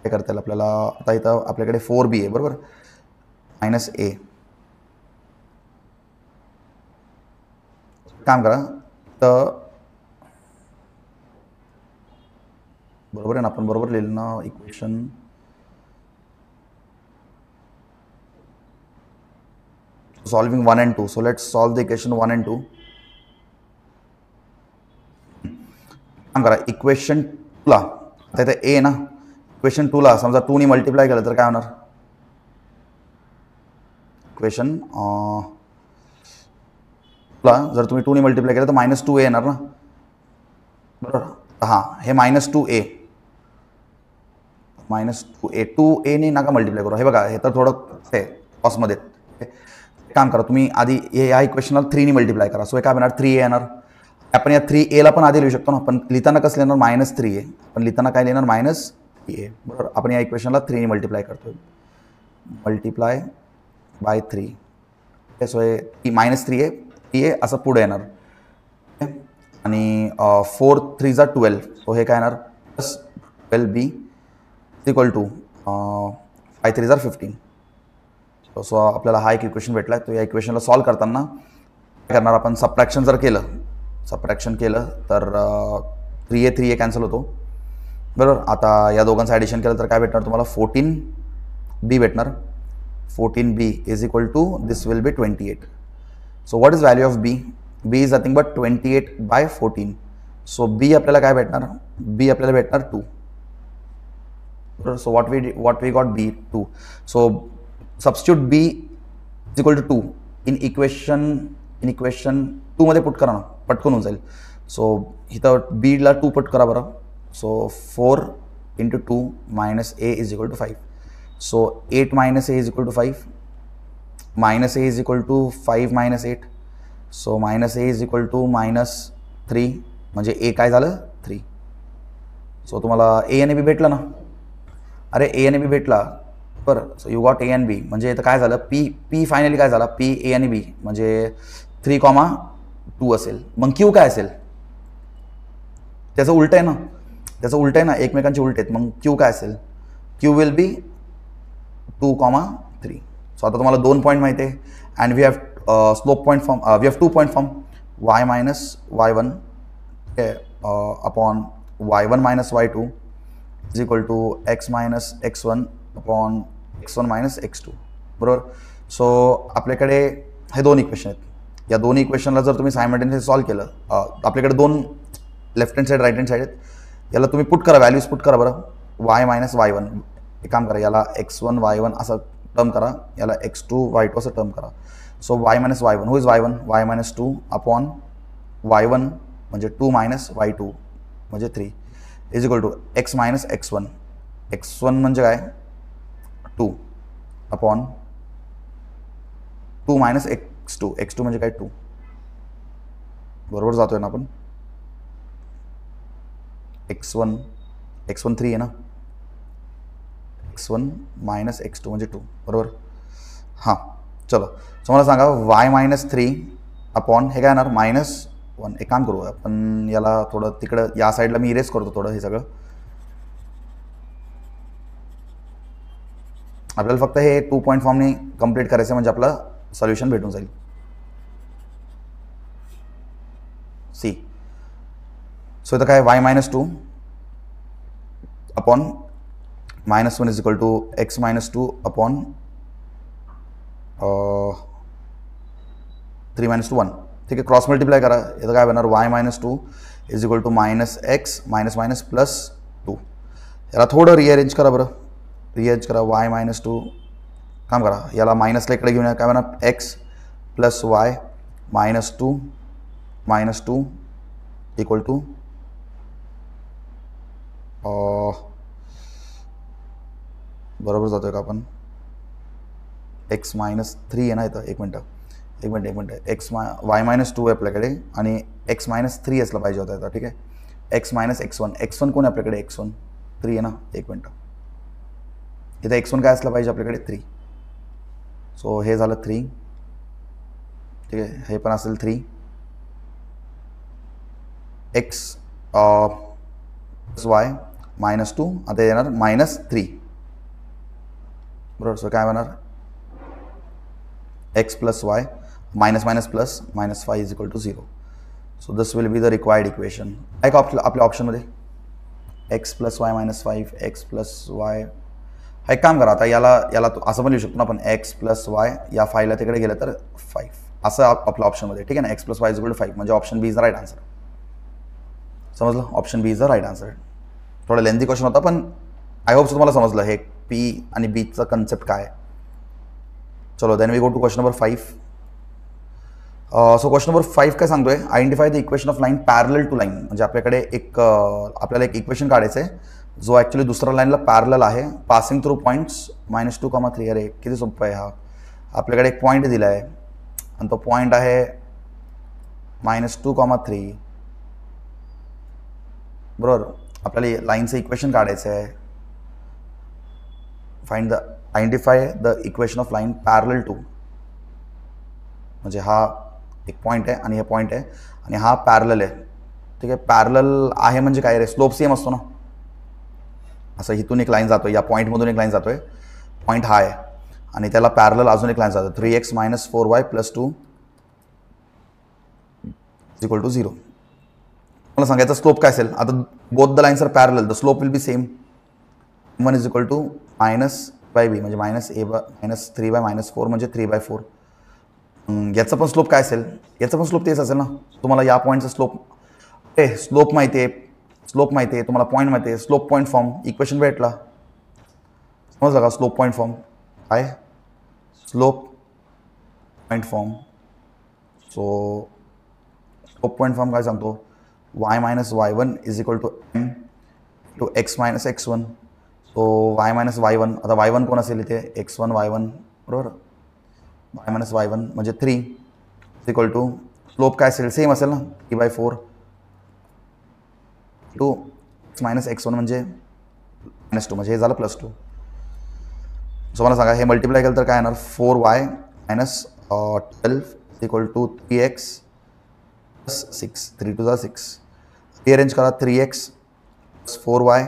काय करता येईल आपल्याला. आता इथं आपल्याकडे 4b आहे बरोबर, मायनस a. काम करा तर बरोबर आहे ना, आपण बरोबर लिहिलं ना equation. Solving 1 and 2. So let's solve the equation 1 and 2. काम करा इक्वेशन 2 ला, आता इथे ए ना, इक्वेशन 2 ला समजा 2 नी मल्टिप्लाय केलं तर काय होणार. इक्वेशन ला जर तुम्ही 2 नी मल्टिप्लाय केलं तर -2a येणार ना बरोबर. हां, हे -2a, -2a नी नका मल्टिप्लाय करू. हे बघा हे तर थोडं आहे कॉसमध्ये. काम करा तुम्ही आधी या इक्वेशनला 3 नी मल्टिप्लाय करा. सो हे काय बनणार 3a येणार. आपण या 3a ला पण आधी लिहू शकतो ना, पण लिहिताना कसं लिहिणार -3a, पण लिहिताना काय लिहिणार -3a बरोबर. आपण या इक्वेशनला 3 नी मल्टिप्लाय करतोय, मल्टिप्लाय बाय 3. सो हे -3a असं पुढे येणार आणि 4 3 जा 12. सो हे काय येणार प्लस 12b इक्वल टू 5 3 जा 15. सो आपल्याला हा एक इक्वेशन भेटला आहे. तो या इक्वेशनला सॉल्व करताना काय करणार आपण, सबट्रॅक्शन जर केलं, सबट्रॅक्शन केलं तर 3a कॅन्सल होतो बरोबर. आता या दोघांचं ॲडिशन केलं तर काय भेटणार तुम्हाला 14b भेटणार. 14b is equal to this will be 28. So what is value of b? b is nothing but 28/14. सो b आपल्याला काय भेटणार, b आपल्याला भेटणार 2. So what we got b 2. So substitute b is equal to 2 in equation 2 मध्ये put करा ना, पटकन होऊन जाईल. सो इथं b ला 2 पुट करा बरं. So 4 × 2 minus a is equal to 5. So 8 minus a is equal to 5. Minus a is equal to 5 minus 8. So minus a is equal to -3 म्हणजे a काय झालं 3. सो तुम्हाला a आणि b भेटलं ना. अरे ए आणि बी भेटला बरं. So you got a and b. म्हणजे इथं काय झालं पी फायनली काय झाला, पी ए आणि बी म्हणजे 3,2 असेल. मग क्यू काय असेल, त्याचं उलट आहे ना, त्याचं उलट आहे ना, एकमेकांचे उलट आहेत. मग क्यू काय असेल, क्यू विल बी 2,3. सो आता तुम्हाला 2 पॉईंट माहिती आहे and we have slope point form, we have 2 point form y - y1 upon y1 - y2 is equal to x minus x1 upon x1 minus x2 बरोबर. So आपल्याकडे हे दोन equation आहेत. या दोन इक्वेशनला जर तुम्ही सायमल्टेनियसली सॉल्व केलं, आपल्याकडे दोन left hand side right hand side आहेत. याला तुम्ही पुट करा, व्हॅल्यूज पुट करा बरं. y - y1 एक काम करा, याला x1 y1 असं टर्म करा, याला x2 y2 असं टर्म करा. So y - y1 who is y1 y - 2 upon y1 म्हणजे 2 - y2 म्हणजे 3 is equal to x - x1. x1 म्हणजे काय 2 अपॉन 2 - x2. x2 म्हणजे काय 2 बरोबर. जातोय ना आपण. x1 3 आहे ना, x1 - x2 म्हणजे 2 बरोबर. हां चलो. सो मला सांगा y - 3 अपॉन हे काय येणार -1. एक काम करू आपण, याला थोडं तिकडं या साईडला मी इरेज करतो थोडं. हे सगळं आपल्याला फक्त हे 2 पॉईंट फॉर्मने कंप्लीट करायचं म्हणजे आपलं सोल्युशन भेटून जाईल. सी सो इथं काय y - 2 upon -1 is equal to x - 2 upon 3 - 2 1. ठीक आहे, क्रॉस मल्टिप्लाय करा. इथं काय बनणार y - 2 is equal to -x -2. याला थोडं रिअरेंज करा बरं, रिअरेंज करा. y - 2 काम करा, याला मायनसला इकडे घेऊन या. काय बनणार x + y - 2 इक्वल टू बरोबर जातोय का आपण, x - 3 आहे ना इथं. एक मिनटं, एक मिनट वाय मायनस 2 आहे आपल्याकडे आणि एक्स मायनस 3 असला पाहिजे होता. ठीक आहे, एक्स मायनस x1 कोण आहे आपल्याकडे? x1 3 आहे ना. एक मिनटं, इथं x1 काय असलं पाहिजे आपल्याकडे? 3. सो हे झालं 3. ठीक आहे, हे पण असेल 3. एक्स प्लस वाय मायनस 2, आता येणार मायनस 3. बरोबर. सो काय होणार? X plus y minus minus plus minus 5 is equal to 0. So this will be the required equation. एक आपल्या ऑप्शनमध्ये x plus y minus 5, x plus y. हा एक काम करा, आता याला असं पण लिहू शकतो ना आपण, एक्स प्लस वाय या 5ला तिकडे गेलं तर 5 असं आपल्या ऑप्शनमध्ये. ठीक आहे ना, x plus y is equal to 5 म्हणजे option B is the right answer. समजलं? Option B is the right answer. थोडा लेंथी क्वेश्चन होता पण आय होप तुम्हाला समजलं हे पी आणि बीचा कन्सेप्ट काय. चलो then we go to question number 5. So question number 5 काय सांगतोय? Identify the equation of line parallel to line. म्हणजे आपल्याकडे आपल्याला एक इक्वेशन काढायचं आहे जो ॲक्च्युली दुसऱ्या लाईनला पॅरलल आहे, पासिंग थ्रू पॉईंट्स -2,3. अरे किती सोपं आहे हा. आपल्याकडे एक पॉईंट दिला आहे आणि तो पॉईंट आहे -2,3. बरोबर. आपल्याला लाईनचं इक्वेशन काढायचं आहे. Identify the equation of line parallel to. म्हणजे हा एक पॉईंट आहे आणि हे पॉईंट आहे आणि हा पॅरलल आहे. ठीक आहे, पॅरलल आहे म्हणजे काय रे? स्लोप सेम असतो ना. असं इथून एक लाईन जातोय, या पॉईंटमधून एक लाईन जातोय, पॉईंट हा आहे आणि त्याला पॅरलल अजून एक लाईन जातो 3x minus 4y plus 2 is equal to 0. मला सांगायचा स्लोप काय असेल? आता both the lines are parallel, the slope will be same. 1 is equal to -b म्हणजे -3/-4 म्हणजे 3/4. याचा पण स्लोप काय असेल? याचा पण स्लोप तेच असेल ना. तुम्हाला या पॉईंटचा स्लोप माहिती आहे, तुम्हाला पॉईंट माहिती आहे. स्लोप पॉईंट फॉर्म इक्वेशन भेटला. समजलं का? स्लोप पॉईंट फॉर्म काय? Slope point form. So slope point form काय सांगतो? y minus y1 is equal to m to x minus x1. So y minus y1, आता y1 कोण असेल इथे? x1 y1. बरोबर. y मायनस y1 म्हणजे 3 is equal to slope काय असेल? सेम असेल ना, 3/4 टू x मायनस x1 म्हणजे -2 म्हणजे हे झालं +2. सो मला सांगा हे मल्टिप्लाय केलं तर काय येणार? 4y minus 12 equal to 3x plus 6. 3 to 6. Rearrange करा. 3x plus 4y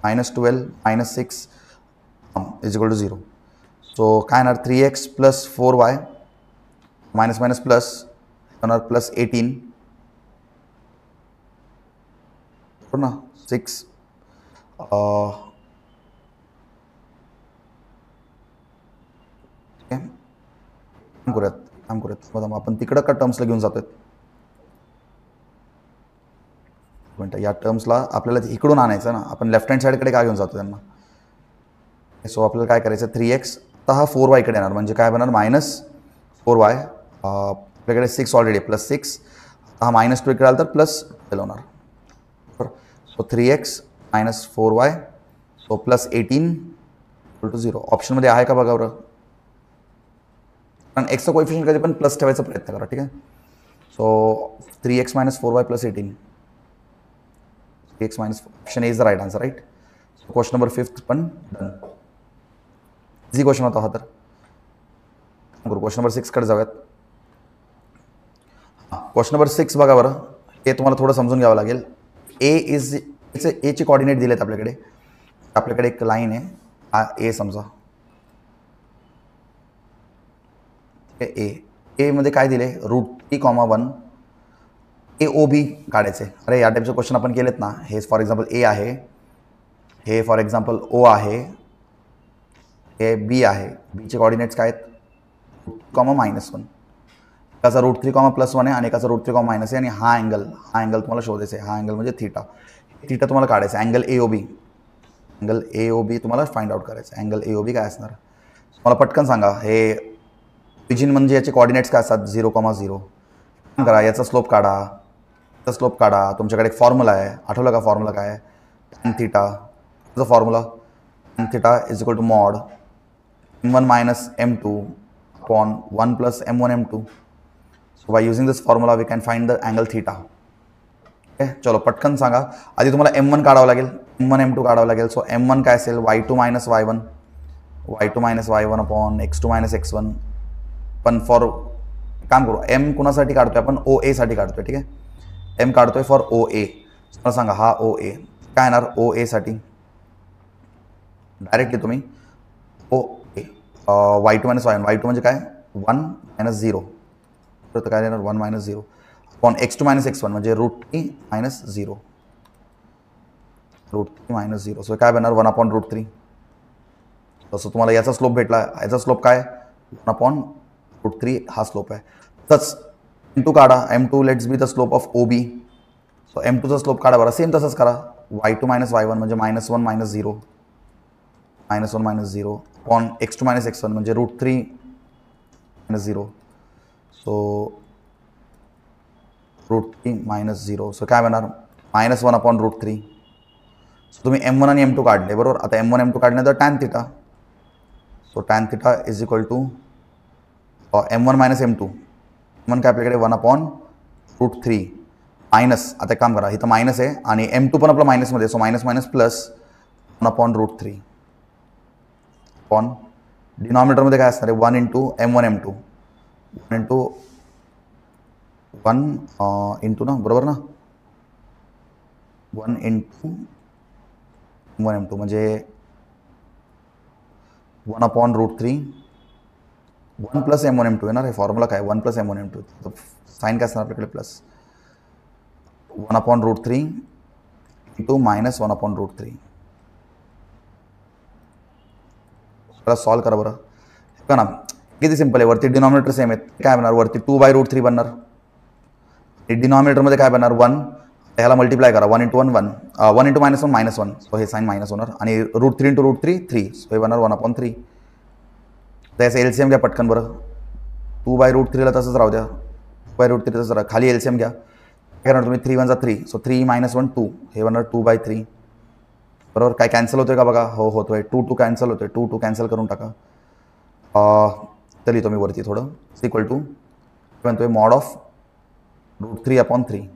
minus 12 minus 6 is equal to 0. So काय येणार? 3x plus 4y minus minus plus होणार प्लस 18 बरोबर ना. 6 काम करूयात बघा, आपण तिकडं का टर्म्सला घेऊन जातोय? मिनटं, या टर्म्सला आपल्याला इकडून आणायचं ना. आपण लेफ्ट हँड साईडकडे काय घेऊन जातो त्यांना? सो आपल्याला काय करायचं? 3x तर हा 4y कडे येणार म्हणजे काय बनणार? -4y. आपल्याकडे 6 ऑलरेडी प्लस 6. हा -2 इकडे आला तर प्लस 12 होणार. बरोबर. So 3x minus 4y so plus 18 equal to 0. ऑप्शनमध्ये आहे का बघा बरं? कारण एक्सचा कोएफिशियंट कधी पण प्लस ठेवायचा प्रयत्न करा. ठीक आहे. So 3x minus 4y plus 18. 3x minus option A is the right answer. Right. Question number 5 पण डन. इझी क्वेश्चन होता हा. तर क्वेश्चन नंबर 6 कडे जाऊयात. क्वेश्चन नंबर 6 बघा बरं, हे तुम्हाला थोडं समजून घ्यावं लागेल. एचे कॉर्डिनेट दिलेत आपल्याकडे. आपल्याकडे एक लाईन आहे, हा ए समजा. ए मध्ये काय दिले? √3,1 AOB काढायचे. अरे या टाईपचे क्वेश्चन आपण केलेत ना. हे फॉर एक्झाम्पल ए आहे, हे फॉर एक्झाम्पल ओ आहे, हे बी आहे. बीचे कॉर्डिनेट्स काय आहेत? -1. एकाचा √3,+1 आहे आणि एकाचा √3, आहे आणि हा अँगल तुम्हाला शोधायचा आहे. हा अँगल म्हणजे थीटा तुम्हाला काढायचा. अँगल AOB तुम्हाला फाइंड आउट करायचं. अँगल AOB काय असणार? मला पटकन सांगा. हे ओरिजिन म्हणजे याचे कॉर्डिनेट्स काय असतात? 0,0. करा, याचा स्लोप काढा. तुमच्याकडे एक फॉर्म्युला आहे, आठवलं का? फॉर्म्युला काय आहे? tan theta. त्याचा formula tan theta is equal to mod m1 minus m2 upon 1 plus m1 m2. So by using this formula we can find the angle theta. Okay, चलो पटकन सांगा. आधी तुम्हाला m1 काढावं लागेल, m1 m2 काढावं लागेल. सो m1 काय असेल, y2 minus y1, y2 minus y1 upon x2 minus x1. पण फॉर काम करू, m कुणासाठी काढतोय आपण, OA साठी काढतोय. ठीक आहे, m काढतोय फॉर OA. मला सांगा हा OA काय येणार, OA साठी डायरेक्टली तुम्ही OA y2 minus y1, y2 म्हणजे काय 1 minus 0, तर काय येणार 1 minus 0 upon x2 minus x1 म्हणजे √3 minus 0, √3 minus 0. सो काय बनणार 1 upon √3. तसं तुम्हाला याचा स्लोप भेटला, याचा स्लोप काय 1 upon √3 हा स्लोप आहे. तसंच m2 काढा, m2 let's be the slope of OB. So m2चा स्लोप काढा बरं, सेम तसंच करा, y2 minus y1 म्हणजे -1 minus 0, -1 minus 0 upon x2 minus x1 म्हणजे √3 minus 0. So √3 minus 0. सो काय बनणार -1 upon √3. सो तुम्ही m1 आणि m2 काढले बरोबर. आता m1 m2 काढल्यानंतर tan theta. So tan theta is equal to m1 minus m2. m1 काय आपल्याकडे 1 upon √3 मायनस, आता एक काम करा, इथं मायनस आहे आणि m2 पण आपलं मायनसमध्ये, so minus minus plus 1 upon √3 upon डिनॉमिनेटरमध्ये काय असणार आहे 1 into m1 m2, 1 into 1 into ना बरोबर ना, 1 into m1 m2 म्हणजे 1 upon √3 1 plus m1 m2 येणार. हे फॉर्म्युला काय 1 plus m1 m2, साइन काय असणार आपल्याकडे plus 1 upon √3 into minus 1 upon √3. Solve करा बरं का ना, किती सिंपल आहे. वरती डिनॉमिनेटर सेम आहे, काय बनणार वरती 2/√3 बनणार, डिनॉमिनेटरमध्ये काय बनणार 1, ह्याला मल्टिप्लाय करा 1 into 1 1, 1 into -1 -1. सो हे साइन मायनस होणार आणि √3 into √3 3. सो हे बनणार 1 upon 3. तर याचं LCM घ्या पटकन बरं, 2/√3ला तसंच राहू द्या, 2/√3 तसंच राहा, खाली LCM घ्या. काय करणार तुम्ही 3 1 3. सो 3 - 1 2, हे बनणार 2/3 बरोबर. काय कॅन्सल होतोय का बघा, हो होतोय, 2 2 कॅन्सल होतोय, 2 2 कॅन्सल करून टाका. तर लिहितो मी वरती थोडं, इक्वल टू म्हणतोय मॉड ऑफ √3 upon 3.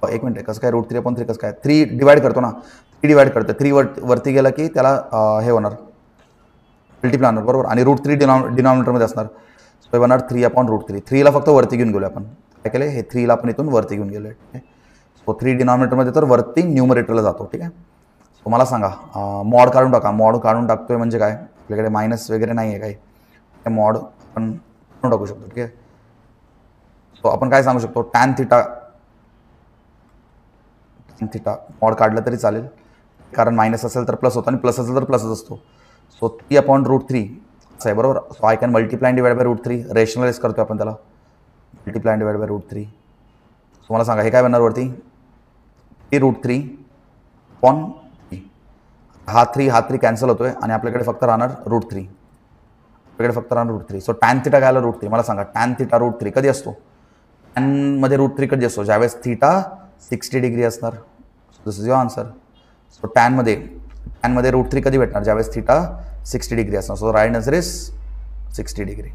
एक मिनिट, कसं काय √3 upon 3 कसं काय, 3 डिवाइड करतो ना, 3 डिवाइड करतो, 3 वरती गेला की त्याला हे होणार मल्टिप्लाय होणार बरोबर, आणि √3 डिनॉमिनेटरमध्ये असणार. सो हे बनणार 3 upon √3. 3ला फक्त वरती घेऊन गेलो आपण, काय केलं हे 3ला आपण इथून वरती घेऊन गेलो. ठीक आहे, सो 3 डिनॉमिनेटरमध्ये तर वरती न्यूमरेटरला जातो. ठीक आहे, सो मला सांगा मॉड काढून टाका. मॉड काढून टाकतोय म्हणजे काय, आपल्याकडे मायनस वगैरे नाही आहे काही, मॉड आपण काढून टाकू शकतो. ठीक आहे, सो आपण काय सांगू शकतो, tan थिटा मॉड काढलं तरी चालेल, कारण मायनस असेल तर प्लस होतो आणि प्लस असेल तर प्लसच असतो. सो 3 upon √3 असं आहे बरोबर. So I can multiply divide by √3, rationalise करतो आपण त्याला, मल्टिप्लाय डिवाइड बाय √3. तुम्हाला सांगा हे काय बनणार वरती 3√3 upon 3. हा 3 कॅन्सल होतोय आणि आपल्याकडे फक्त राहणार √3, आपल्याकडे फक्त राहणार √3. सो tan थिटा काय आला √3. मला सांगा tan थिटा √3 कधी असतो, tan मध्ये √3 कधी असतो, ज्यावेळेस थिटा 60 डिग्री असणार. This is your answer. So tan मध्ये √3 कधी भेटणार, ज्यावेळेस थिटा 60 डिग्री असणार. So right answer is 60 degree.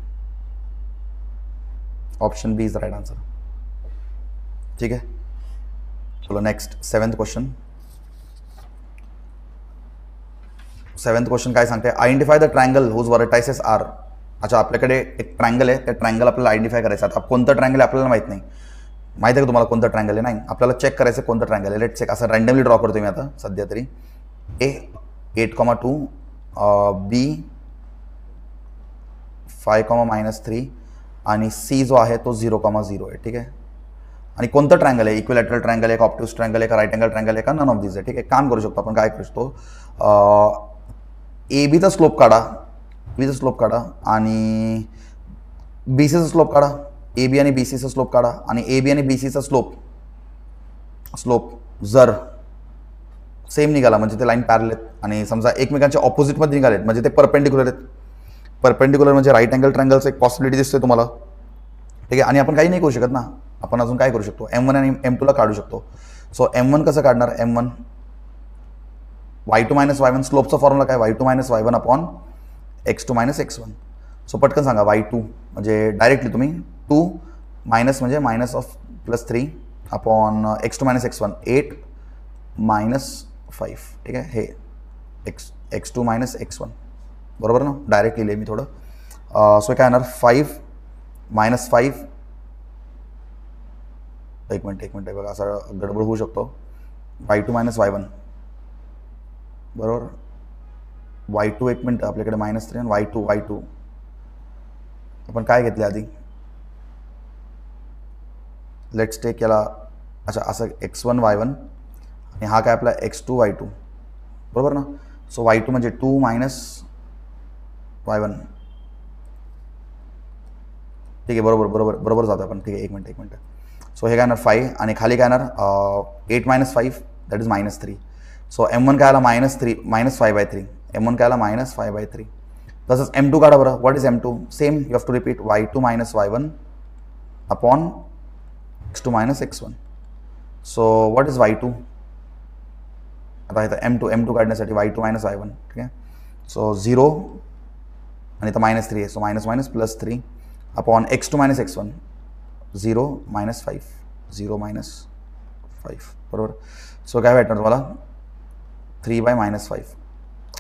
Option B is right answer. ठीक आहे, चलो next 7th question. 7th question काय सांगते, identify the triangle whose vertices are. अच्छा, आपल्याकडे एक ट्रायंगल आहे, त्या ट्रायंगल आपल्याला आयडेंटिफाय करायचं. आता कोणतं ट्रायंगल आहे आपल्याला माहित नाही, माहिती आहे का तुम्हाला कोणतं ट्रायंगल आहे, नाही आपल्याला चेक करायचं कोणतं ट्रायंगल आहे. लेट चेक, असं रँडमली ड्रॉ करतो मी आता सध्या तरी. A 8,2, B 5,-3 आणि C जो आहे तो 0,0 आहे. ठीक आहे, आणि कोणतं ट्रायंगल आहे, इक्विलॅटरल ट्रायंगल आहे का, ऑब्ट्यूज ट्रायंगल आहे का, राईट अँगल ट्रायंगल आहे का, नन ऑफ दिस आहे. ठीक आहे, काम करू शकतो आपण, काय करू शकतो, AB स्लोप काढा, बीचा स्लोप काढा आणि BCचा स्लोप काढा, AB आणि BCचा स्लोप काढा आणि AB आणि BCचा स्लोप जर सेम निघाला म्हणजे ते लाईन पॅरल आहेत आणि समजा एकमेकांच्या ऑपोजिटमध्ये निघालेत म्हणजे ते परपेंडिक्युलर आहेत. परपेंडिक्युलर म्हणजे राईट अँगल ट्रायंगलचं एक पॉसिबिलिटी दिसते तुम्हाला. ठीक आहे, आणि आपण काही नाही करू शकत ना, आपण अजून काय करू शकतो, M1 आणि M2ला काढू शकतो. सो M1 कसं काढणार, M1 y2 - y1 स्लोपचा फॉर्म्युला काय, y2 - y1 upon x2 - x1. So पटकन सांगा y2 म्हणजे डायरेक्टली तुम्ही 2 मायनस म्हणजे minus of plus 3 upon x2 minus x1 8 minus 5 ठीक आहे हे x2 मायनस x1 बरोबर ना डायरेक्ट लिहिले मी थोडं सो काय येणार 5 मायनस 5 एक मिनिट बघा असं गडबड होऊ शकतो y2 मायनस y1 बरोबर y2 एक मिनिट आपल्याकडे मायनस 3 आणि y2 आपण काय घेतले आधी लेट्स टेक याला अच्छा असं x1 y1 आणि हा काय आपला x2 y2 बरोबर ना सो y2 म्हणजे 2 मायनस y1 ठीक आहे बरोबर जातो आपण ठीक आहे एक मिनिट सो हे काय येणार 5 आणि खाली काय येणार 8 minus 5 that is minus 3 so m1 काय आला मायनस 5/3 m1 काय आला मायनस 5/3 तसंच m2 काढा बरं what is m2 same you have to repeat y2 minus y1 upon x2 minus x1 so what is y2 आता इथं m2 काढण्यासाठी y2 मायनस y1 ठीक आहे सो 0 आणि इथं मायनस 3 आहे so minus plus 3 upon x2 minus x1 0 minus 5 बरोबर so काय भेटणार तुम्हाला 3/-5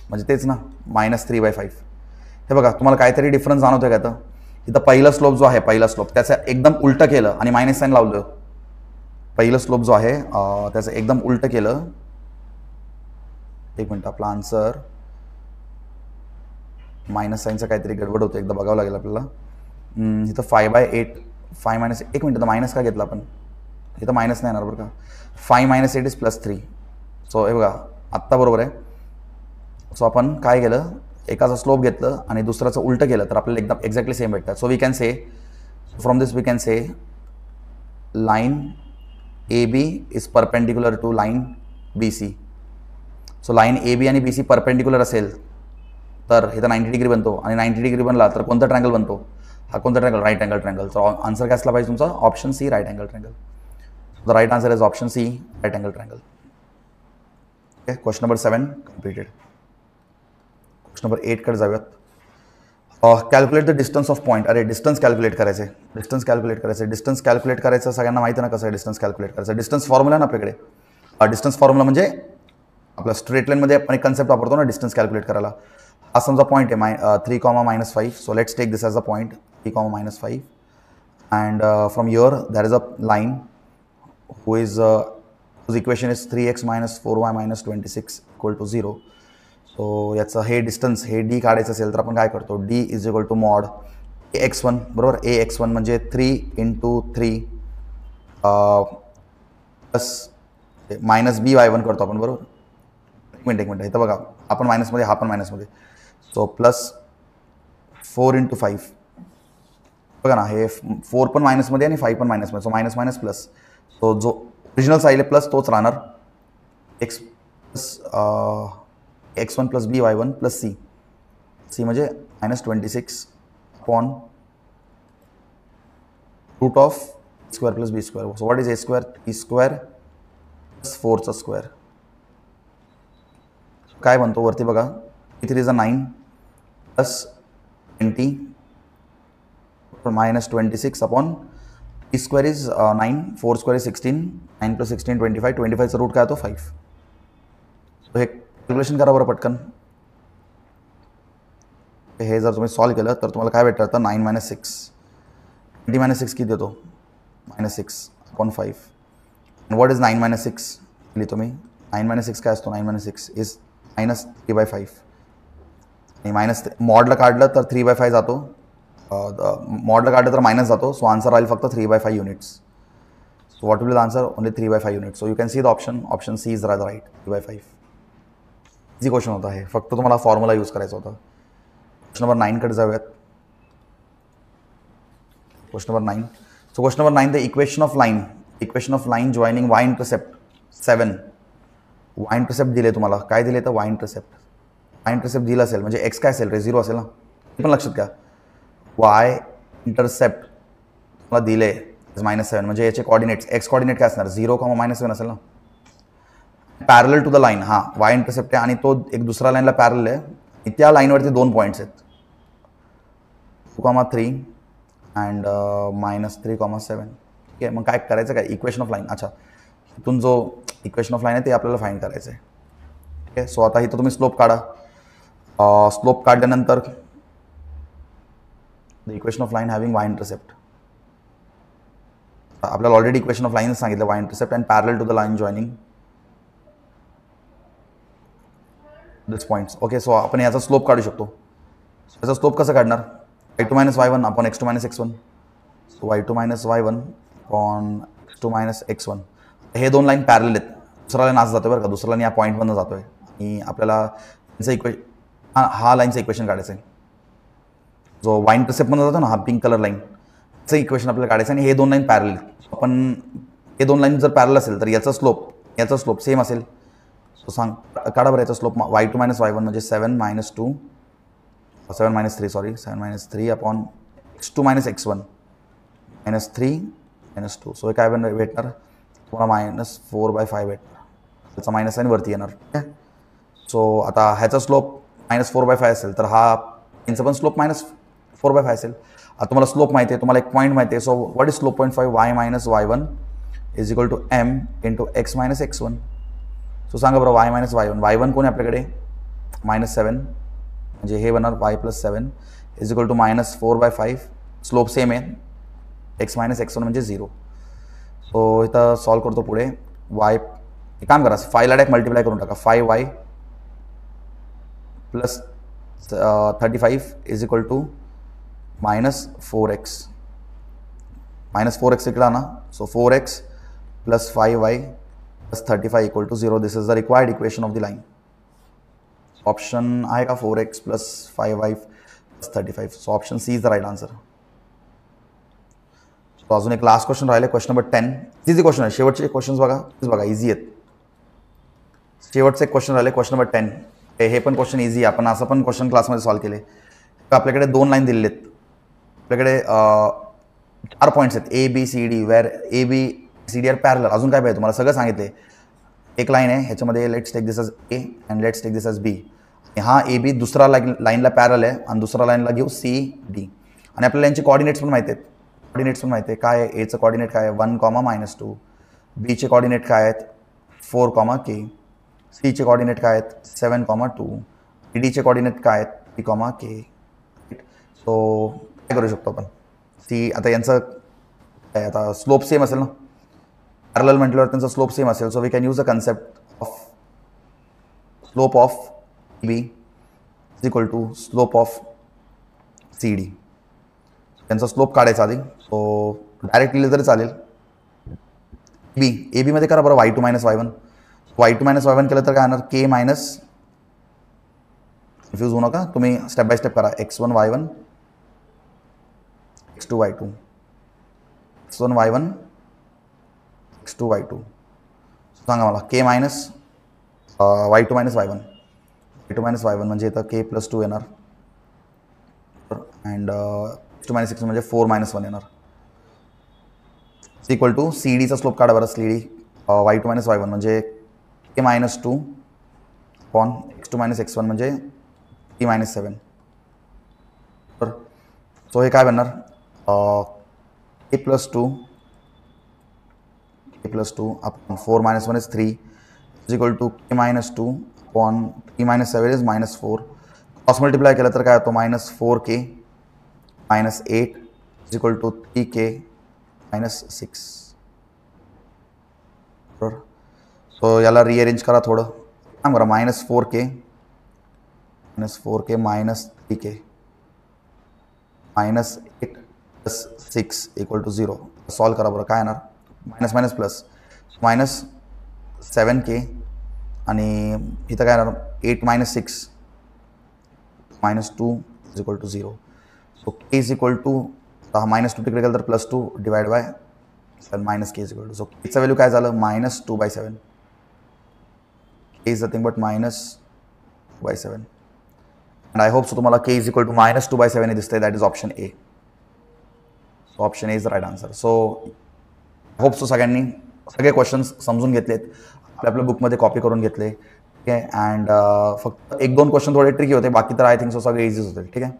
म्हणजे तेच ना -3/5 हे बघा तुम्हाला काहीतरी डिफरन्स जाणवतोय का आता इथं पहिला स्लोप जो आहे पहिला स्लोप त्याचं एकदम उलटं केलं आणि मायनस साईन लावलं पहिलं स्लोप जो आहे त्याचं एकदम उलटं केलं एक मिनिट आपला आन्सर मायनस साईनचं काहीतरी गडबड होतं एकदा बघावं लागेल आपल्याला इथं 5/8 5 मायनस एक मिनिट तर मायनस का घेतला आपण इथं मायनस नाही येणार बरं का 5 - 8 इज +3 सो हे बघा आत्ता बरोबर आहे सो आपण काय केलं एकाचं स्लोप घेतलं आणि दुसऱ्याचं उलटं केलं तर आपल्याला एकदम एक्झॅक्टली सेम भेटतात so we can say from this we can say line AB is perpendicular to line BC so line AB आणि BC परपेंडिक्युलर असेल तर इथं 90 डिग्री बनतो आणि 90 डिग्री बनला तर कोणता ट्रँगल बनतो हा कोणता triangle right angle triangle so answer काय असला पाहिजे तुमचा option C right angle triangle the right answer is option C right angle triangle okay question number 7 completed question number 8 कडे जाऊयात calculate the distance of point अरे distance calculate करायचे distance calculate करायचं सगळ्यांना माहिती ना कसं आहे डिस्टन्स कॅल्क्युलेट करायचं डिस्टन्स फॉर्म्युला ना आपल्याकडे डिस्टन्स फॉर्म्युला म्हणजे आपल्या स्ट्रेट लाईनमध्ये आपण एक कन्सेप्ट वापरतो ना डिस्टन्स कॅल्क्युलेट करायला हा समजा पॉईंट आहे 3, -5 so let's take this as a point 3, -5 and from your there is a line who is equation is 3x - 4y - 26 = 0 सो याचं हे डिस्टन्स हे डी काढायचं असेल तर आपण काय करतो d = मॉड ax1 बरोबर ax1 म्हणजे 3 × 3 प्लस -by1 करतो आपण बरोबर एक मिनिट इथं बघा आपण मायनसमध्ये हा पण मायनसमध्ये सो प्लस 4 × 5 बघा ना हे 4 पण मायनसमध्ये आणि 5 पण मायनसमध्ये सो मायनस प्लस सो जो ओरिजिनल साईड आहे प्लस तोच राहणार x1 + by1 + c म्हणजे -26 upon √(a² + b². So what is a²? b² + 4चा स्क्वेअर काय बनतो वरती बघा 3 इज 9 + 20 -26 अपॉन b² इज 9 4² इज 16 9 + 16 25 25चा रूट काय होतो 5 सो हे कॅल्क्युलेशन करा बरं पटकन हे जर तुम्ही सॉल्व केलं तर तुम्हाला काय भेटतं आता 9 - 6 20 - 6 किती देतो -6 अपॉन 5 व्हॉट इज 9 - 6 लिहितो मी 9 - 6 काय असतो 9 - 6 इज -3/5 आणि मॉडला काढलं तर 3/5 जातो मॉडला काढलं तर मायनस जातो सो आन्सर राहील फक्त 3/5 units so what will the answer only 3/5 units so you can see the option C is right 3/5 easy question होता हे फक्त तुम्हाला फॉर्म्युला यूज करायचा होता क्वेश्चन नंबर 9 कडे जाऊयात question number 9 so question number 9 the equation of line joining y intercept 7 y intercept दिले तुम्हाला काय दिले तर y इंटरसेप्ट दिलं असेल म्हणजे x काय असेल रे 0 असेल ना हे पण लक्षात घ्या y इंटरसेप्ट तुम्हाला दिले -7 म्हणजे याचे कोऑर्डिनेट्स x कोऑर्डिनेट काय असणार 0, -7 असेल ना पॅरलल टू द लाईन हां y इंटरसेप्ट आहे आणि तो एक दुसऱ्या लाईनला पॅरलल आहे त्या लाईनवरती 2 पॉईंट्स आहेत 2,3 अँड -3,7. ठीक आहे, मग काय करायचं काय, इक्वेशन ऑफ लाईन. अच्छा, इथून जो इक्वेशन ऑफ लाईन आहे ते आपल्याला फाईंड करायचं आहे. ठीक आहे, सो आता इथं तुम्ही स्लोप काढा. स्लोप काढल्यानंतर the equation of line having y intercept. आपल्याला ऑलरेडी इक्वेशन ऑफ लाईन सांगितलं, y intercept and parallel to the line joining this points. Okay, so आपण याचा स्लोप काढू शकतो. याचा स्लोप कसं काढणार, y2 - y1 upon x2 - x1. So y2 - y1 upon x2 - x1. हे दोन लाईन पॅरलल आहेत. दुसरा लाईन असं जातोय बरं का, दुसरा लाईन या पॉईंटमधून जातोय आणि आपल्याला त्यांचं हा लाईनचं इक्वेशन काढायचं आहे. जो वाय इंटरसेप्टमध्ये जातो ना, हा पिंक कलर लाईनचं इक्वेशन आपल्याला काढायचं आणि हे दोन लाईन पॅरलल. आपण हे दोन लाईन जर पॅरलल असेल तर याचा स्लोप सेम असेल. सो सांग काढा बरं याचा स्लोप. y2 - y1 म्हणजे 7 - 3 अपॉन x2 - x1 -3 -2. सो हे काय भेटणार तुम्हाला -4/5 भेटणार. त्याचा मायनस साईन वरती येणार. ठीक आहे, सो आता ह्याचा स्लोप -4/5 असेल तर हा यांचा पण स्लोप -4/5 असेल. आता तुम्हाला स्लोप माहिती आहे, तुम्हाला एक पॉईंट माहिती आहे. So what is slope point 5? y - y1 is equal to m into x - x1. So सांगा बरं y - y1. y1 कोण आहे आपल्याकडे -7 म्हणजे हे बनणार y + 7 is equal to -4/5. Slope same आहे, x - x1 म्हणजे 0. सो इथं सॉल्व करतो पुढे. y एक काम करा, 5 ला डायरेक्ट मल्टिप्लाय करून टाका. 5y + 35 is equal to -4x. -4x इकडे ना, so 4x + 5y + 35 equal to 0. This is the required equation of the line. Option आहे का 4x + 5y + 35. So option C is the right answer. So अजून एक last question राहिले, question number 10. Easy question आहे, शेवटचे questions बघा easy आहेत. शेवटचे एक क्वेश्चन राहिले, क्वेश्चन नंबर 10. हे पण क्वेश्चन इझी आहे, आपण असं पण क्वेश्चन क्लासमध्ये सॉल्व केले. आपल्याकडे दोन लाईन दिलेले आहेत. आपल्याकडे 4 पॉईंट्स आहेत A B C D, where A B C D are parallel. अजून काय पाहिजे तुम्हाला, सगळं सांगितले. एक लाईन आहे ह्याच्यामध्ये, let's take this edge A and let's take this edge B. हा A B दुसरा लाईनला पॅरलल आहे आणि दुसरा लाईनला घेऊ C D. आणि आपल्याला यांचे कॉर्डिनेट्स पण माहिती आहेत. काय आहे, एचं कॉर्डिनेट काय आहे 1, -2. B चे कॉर्डिनेट काय आहेत 4, K. C चे कॉर्डिनेट काय आहेत 7, 2. D चे कॉर्डिनेट काय आहेत 3, K. सो काय करू शकतो आपण, सी आता यांचं काय, आता स्लोप सेम असेल ना, पॅरलल म्हटल्यावर त्यांचा स्लोप सेम असेल. So we can use the concept of slope of B is equal to slope of CD. त्यांचा स्लोप काढायचा आधी. सो डायरेक्ट लिहिलं तरी चालेल. ए बीमध्ये करा बरं y2 - y1. y2 - y1 केलं तर काय येणार k मायनस, कन्फ्यूज होऊ नका तुम्ही, स्टेप बाय स्टेप करा. x1 y1 x2 y2, x1 y1 x2 y2. सांगा मला k minus y2 - y1. y2 - y1 म्हणजे इथं k + 2 येणार अँड x2 - x1 म्हणजे 4 - 1 येणार. इक्वल टू सी डीचा स्लोप काढा बरं. CD y2 - y1 म्हणजे k - 2 अपॉन x2 - x1 म्हणजे k - 7. बरं, सो हे काय बनणार k + 2 upon 4 - 1 is 3 is equal to k - 2 upon k - 7 is -4. Cross multiply केलं तर काय होतो -4k -8 is equal to 3k -6. बरोबर, सो याला रिअरेंज करा थोडं. काय बरं -4k -3k -8 + 6 equal to 0. Solve करा बरं, काय येणार मायनस प्लस -7k आणि इथं काय येणार 8 - 6 -2 is equal to 0. So k is equal to -2 तिकडे गेलं तर +2 divide by 7 -k is equal to. So kचं व्हॅल्यू काय झालं -2/7. k is nothing but -2/7. And I hope so तुम्हाला k इज इक्वल टू -2/7 हे दिसतंय. That is option a. So option A is the right answer. So hope so सगळ्यांनी सगळे questions समजून घेतलेत, आपल्या बुकमध्ये कॉपी करून घेतले. ठीक आहे, अँड फक्त 1-2 क्वेश्चन थोडे ट्रिकी होते, बाकी तर आय थिंक सो सगळे इझीच होते. ठीक आहे.